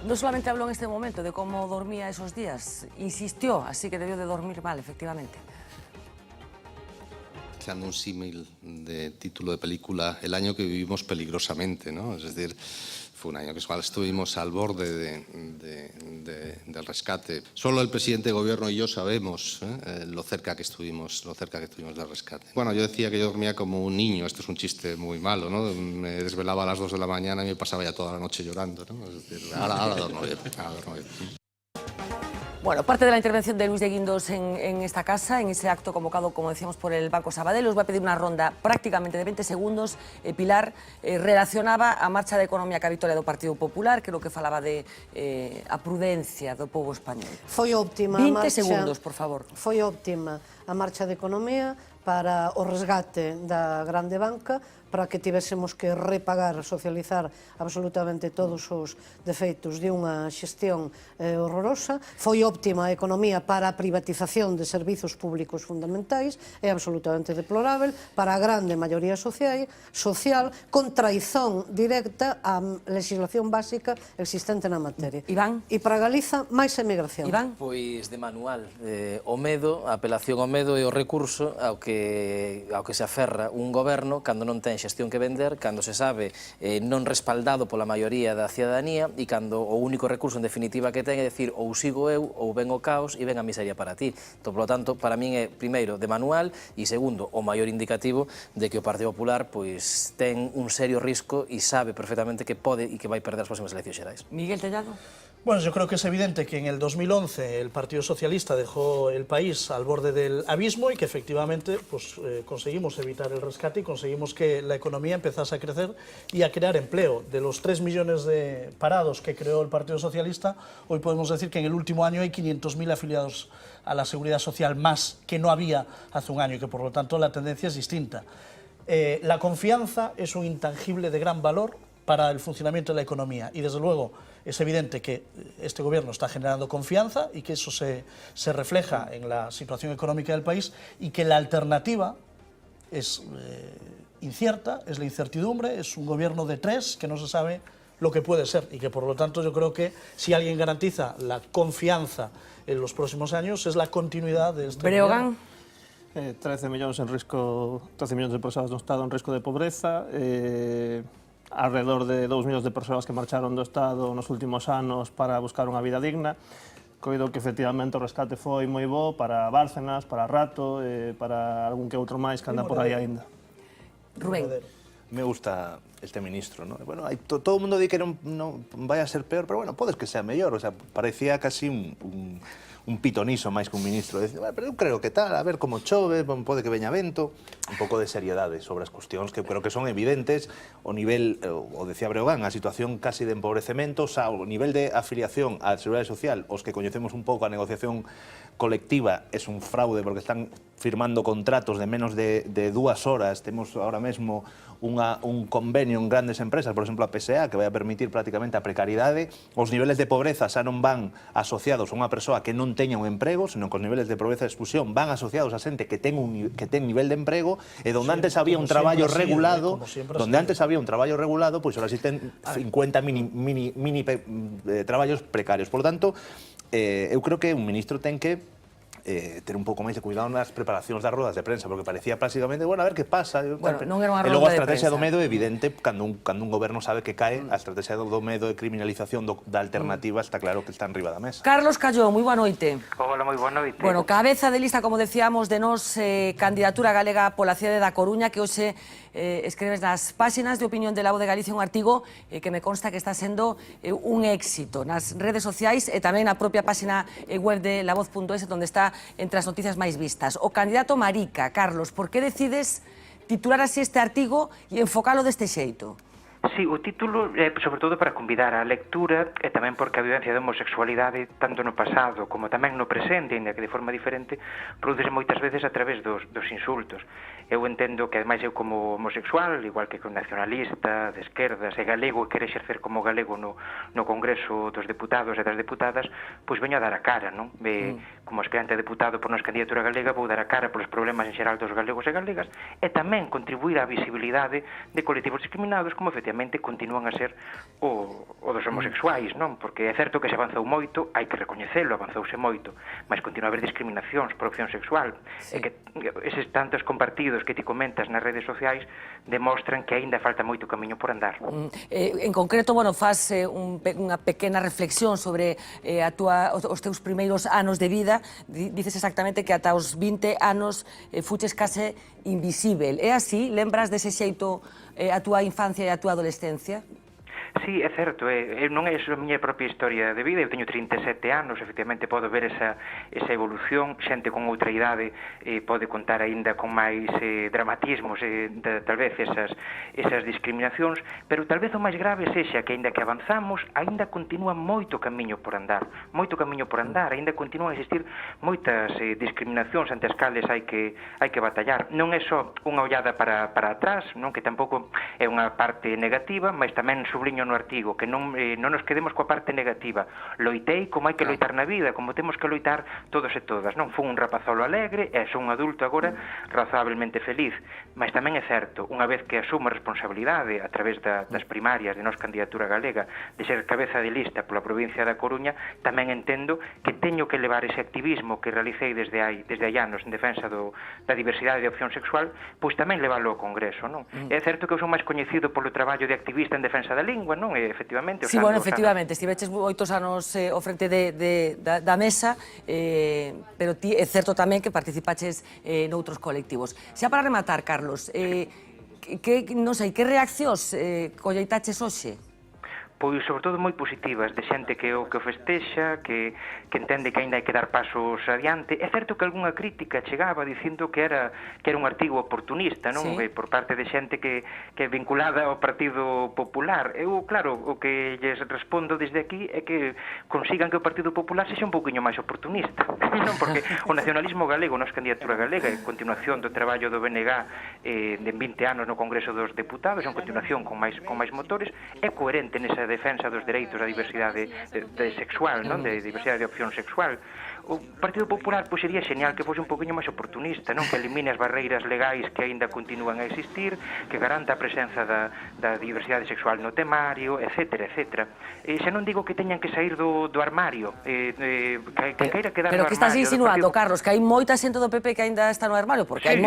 No solamente habló en este momento de cómo dormía esos días, insistió, así que debió de dormir mal, efectivamente. Creando un símil de título de película, el año que vivimos peligrosamente, ¿no? Es decir, fue un año que estuvimos al borde del rescate. Solo el presidente de Gobierno y yo sabemos lo cerca que estuvimos del rescate. Bueno, yo decía que yo dormía como un niño, esto es un chiste muy malo, ¿no? Me desvelaba a las 2 de la mañana y me pasaba ya toda la noche llorando, ¿no? Es decir, ahora duermo bien, Bueno, parte de la intervención de Luis de Guindos en esta casa, en ese acto convocado, como decíamos, por el Banco Sabadell, os voy a pedir una ronda prácticamente de 20 segundos. Pilar relacionaba a marcha de economía ca vitória do Partido Popular, creo que falaba de a prudencia do povo español. Foi óptima 20 a marcha, segundos, por favor. Foi óptima a marcha de economía para o resgate da grande banca, para que tivésemos que repagar, socializar absolutamente todos os defeitos de unha xestión horrorosa. Foi óptima a economía para a privatización de servizos públicos fundamentais, é absolutamente deplorável para a grande maioría social, con traizón directa á legislación básica existente na materia. Iván? E para Galiza, máis emigración. Iván? Pois de manual, o medo, a apelación ao medo e o recurso ao que se aferra un goberno cando non ten xestión que vender, cando se sabe non respaldado pola maioría da cidadanía e cando o único recurso en definitiva que ten é decir ou sigo eu ou ven o caos e ven a miseria para ti. Entón, polo tanto, para min é primeiro de manual e segundo o maior indicativo de que o Partido Popular pois ten un serio risco e sabe perfectamente que pode e que vai perder as próximas eleccións xerais. Miguel Tellado. Bueno, yo creo que es evidente que en el 2011 el Partido Socialista dejó el país al borde del abismo y que efectivamente pues, conseguimos evitar el rescate y conseguimos que la economía empezase a crecer y a crear empleo. De los 3 millones de parados que creó el Partido Socialista, hoy podemos decir que en el último año hay 500.000 afiliados a la Seguridad Social más que no había hace un año y que por lo tanto la tendencia es distinta. La confianza es un intangible de gran valor para el funcionamiento de la economía y desde luego es evidente que este gobierno está generando confianza y que eso se refleja en la situación económica del país y que la alternativa es incierta, es la incertidumbre, es un gobierno de 3 que no se sabe lo que puede ser y que por lo tanto yo creo que si alguien garantiza la confianza en los próximos años es la continuidad de este Breogán. 13 millones en risco, 13 millones de persoas no Estado en risco de pobreza, alrededor de 2 millóns de persoas que marcharon do Estado nos últimos anos para buscar unha vida digna. Coido que efectivamente o rescate foi moi bo para Bárcenas, para Rato, para algún que outro máis que anda por aí aínda. Rubén. Me gusta este ministro, ¿no? Bueno, todo o mundo di que non vai a ser peor, pero bueno, podes que sea mellor, o sea, parecía casi un pitoniso máis que un ministro. Decir, pero eu creo que tal, a ver como chove, pode que veña vento, un pouco de seriedade sobre as cuestións que creo que son evidentes, o nivel, o decía Breogán, a situación casi de empobrecemento, o nivel de afiliación á Seguridade Social, os que coñecemos un pouco a negociación colectiva, es un fraude porque están firmando contratos de menos de 2 horas, temos ahora mesmo un convenio en grandes empresas, por exemplo a PSA, que vai a permitir prácticamente a precariedade. Os niveles de pobreza xa non van asociados a unha persoa que non teña un emprego, senón que os niveles de pobreza e exclusión van asociados a xente que ten nivel de emprego e donde antes había un traballo regulado, pois ahora existen 50 mini traballos precarios. Por lo tanto, eu creo que un ministro ten que ter un pouco máis de cuidado nas preparacións das rodas de prensa, porque parecía prácticamente, bueno, a ver que pasa. Bueno, non era unha e logo a roda de estrategia prensa. do medo é evidente, cando un goberno sabe que cae, a estrategia do medo de criminalización da alternativa está claro que está enriba da mesa. Carlos Calló, moi boa noite. Hola, moi boa noite. Bueno, cabeza de lista, como decíamos, de nos candidatura galega pola cidade da Coruña, que hoxe escreves nas páxinas de opinión de La Voz de Galicia un artigo que me consta que está sendo un éxito nas redes sociais e tamén na propia páxina web de lavoz.es, onde está entre as noticias máis vistas. O candidato Marica, Carlos, por que decides titular así este artigo e enfocalo deste xeito? Sí, o título é sobre todo para convidar á lectura e tamén porque a vivencia da homosexualidade tanto no pasado como tamén no presente, ainda que de forma diferente, produce moitas veces a través dos insultos. Eu entendo que ademais eu como homosexual, igual que nacionalista, de esquerdas e galego, e quere exercer como galego no Congreso dos Deputados e das Deputadas, pois veño a dar a cara, non? Como aspirante a deputado por nosa candidatura galega vou dar a cara polos problemas en xeral dos galegos e galegas e tamén contribuir á visibilidade de colectivos discriminados como efectivamente continúan a ser o dos homosexuais, non? Porque é certo que se avanzou moito, hai que recoñecelo, avanzouse moito, mas continúa a haber discriminacións por opción sexual, e que eses tantos compartidos que ti comentas nas redes sociais demostran que aínda falta moito camiño por andar. En concreto, bueno, faz unha pequena reflexión sobre os teus primeiros anos de vida. Dices exactamente que ata os 20 anos fuches case invisível. É así? Lembras dese xeito a túa infancia e a túa adolescencia? Sí, é certo, non é a miña propia historia de vida, eu teño 37 anos, efectivamente podo ver esa evolución, xente con outra idade pode contar aínda con máis dramatismos, tal vez esas discriminacións, pero tal vez o máis grave sexa que aínda que avanzamos, aínda continúa moito camiño por andar, aínda continúan a existir moitas discriminacións ante as cales hai que batallar. Non é só unha ollada para atrás, non, que tampouco é unha parte negativa, mas tamén subliño no artigo, que non nos quedemos coa parte negativa. Loitei como hai que loitar na vida, como temos que loitar todos e todas, non? Fun un rapazolo alegre e son un adulto agora razonablemente feliz, mas tamén é certo, unha vez que asumo a responsabilidade a través das primarias de nosa candidatura galega de ser cabeza de lista pola provincia da Coruña, tamén entendo que teño que levar ese activismo que realicei desde hai anos en defensa da diversidade de opción sexual, pois tamén levalo ao Congreso, non? É certo que eu son máis coñecido polo traballo de activista en defensa da lingua, non? Efectivamente. Sí, bueno, efectivamente, estiveches moitos anos ao frente da mesa, pero ti é certo tamén que participaches noutros colectivos. Xa para rematar, Carlos, non sei, que reaccións colleitaches hoxe? Pois, sobre todo, moi positivas, de xente que o festexa, que entende que aínda hai que dar pasos adiante. É certo que algunha crítica chegaba dicindo que era un artigo oportunista, non? Por parte de xente que é vinculada ao Partido Popular. Eu, claro, o que lles respondo desde aquí é que consigan que o Partido Popular sexa un pouquiño máis oportunista, non? Porque o nacionalismo galego, nosa candidatura galega, en continuación do traballo do BNG de 20 anos no Congreso dos Deputados, en continuación con máis motores, é coherente nesa defensa dos dereitos da diversidade sexual, non? De diversidade de opción sexual. O Partido Popular pois sería genial que fose un poquinho máis oportunista, non? Que elimine as barreiras legais que aínda continúan a existir, que garanta a presenza da diversidade sexual no temario, etc. E xa non digo que teñan que sair do armario, que queira quedar no armario. Pero que estás insinuando, Carlos, que hai moita xente do PP que aínda está no armario, porque hai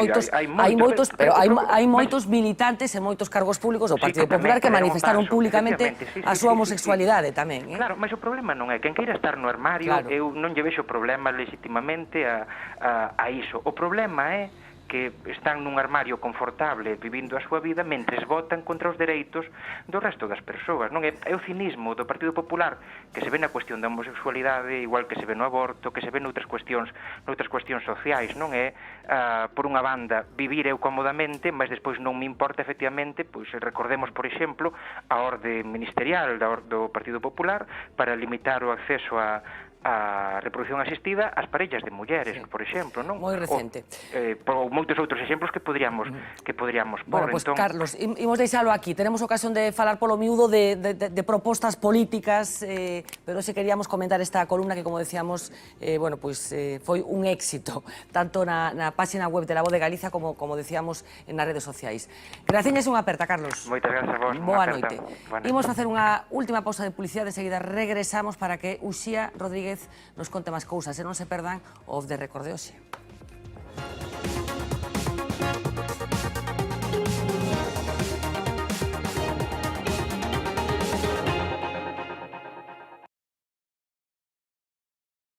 moitos militantes e moitos cargos públicos do Partido Popular que manifestaron públicamente a súa homosexualidade tamén. Claro, mas o problema non é quen queira estar no armario, eu non lle vexo problema legitimamente a iso. O problema é que están nun armario confortable vivindo a súa vida mentres votan contra os dereitos do resto das persoas, non? É o cinismo do Partido Popular que se ve na cuestión da homosexualidade, igual que se ve no aborto, que se ve noutras cuestións sociais, non? É, por unha banda, vivir eu cómodamente, mas despois non me importa efectivamente, pois recordemos, por exemplo, a orde ministerial do Partido Popular para limitar o acceso a reproducción asistida ás parellas de mulleres, por exemplo, non? Moi recente. Ou moitos outros exemplos que poderíamos Bueno, pois, Carlos, imos deixalo aquí. Tenemos ocasión de falar polo miúdo de propostas políticas, pero se queríamos comentar esta columna que, como decíamos, bueno, pois foi un éxito, tanto na página web de La Voz de Galicia como decíamos, nas redes sociais. Graciñas e unha aperta, Carlos. Moitas grazas a vos. Boa noite. Imos facer unha última pausa de publicidade, de seguida regresamos para que Uxía Rodríguez Rodríguez nos conte máis cousas e non se perdan o Off the Record de hoxe.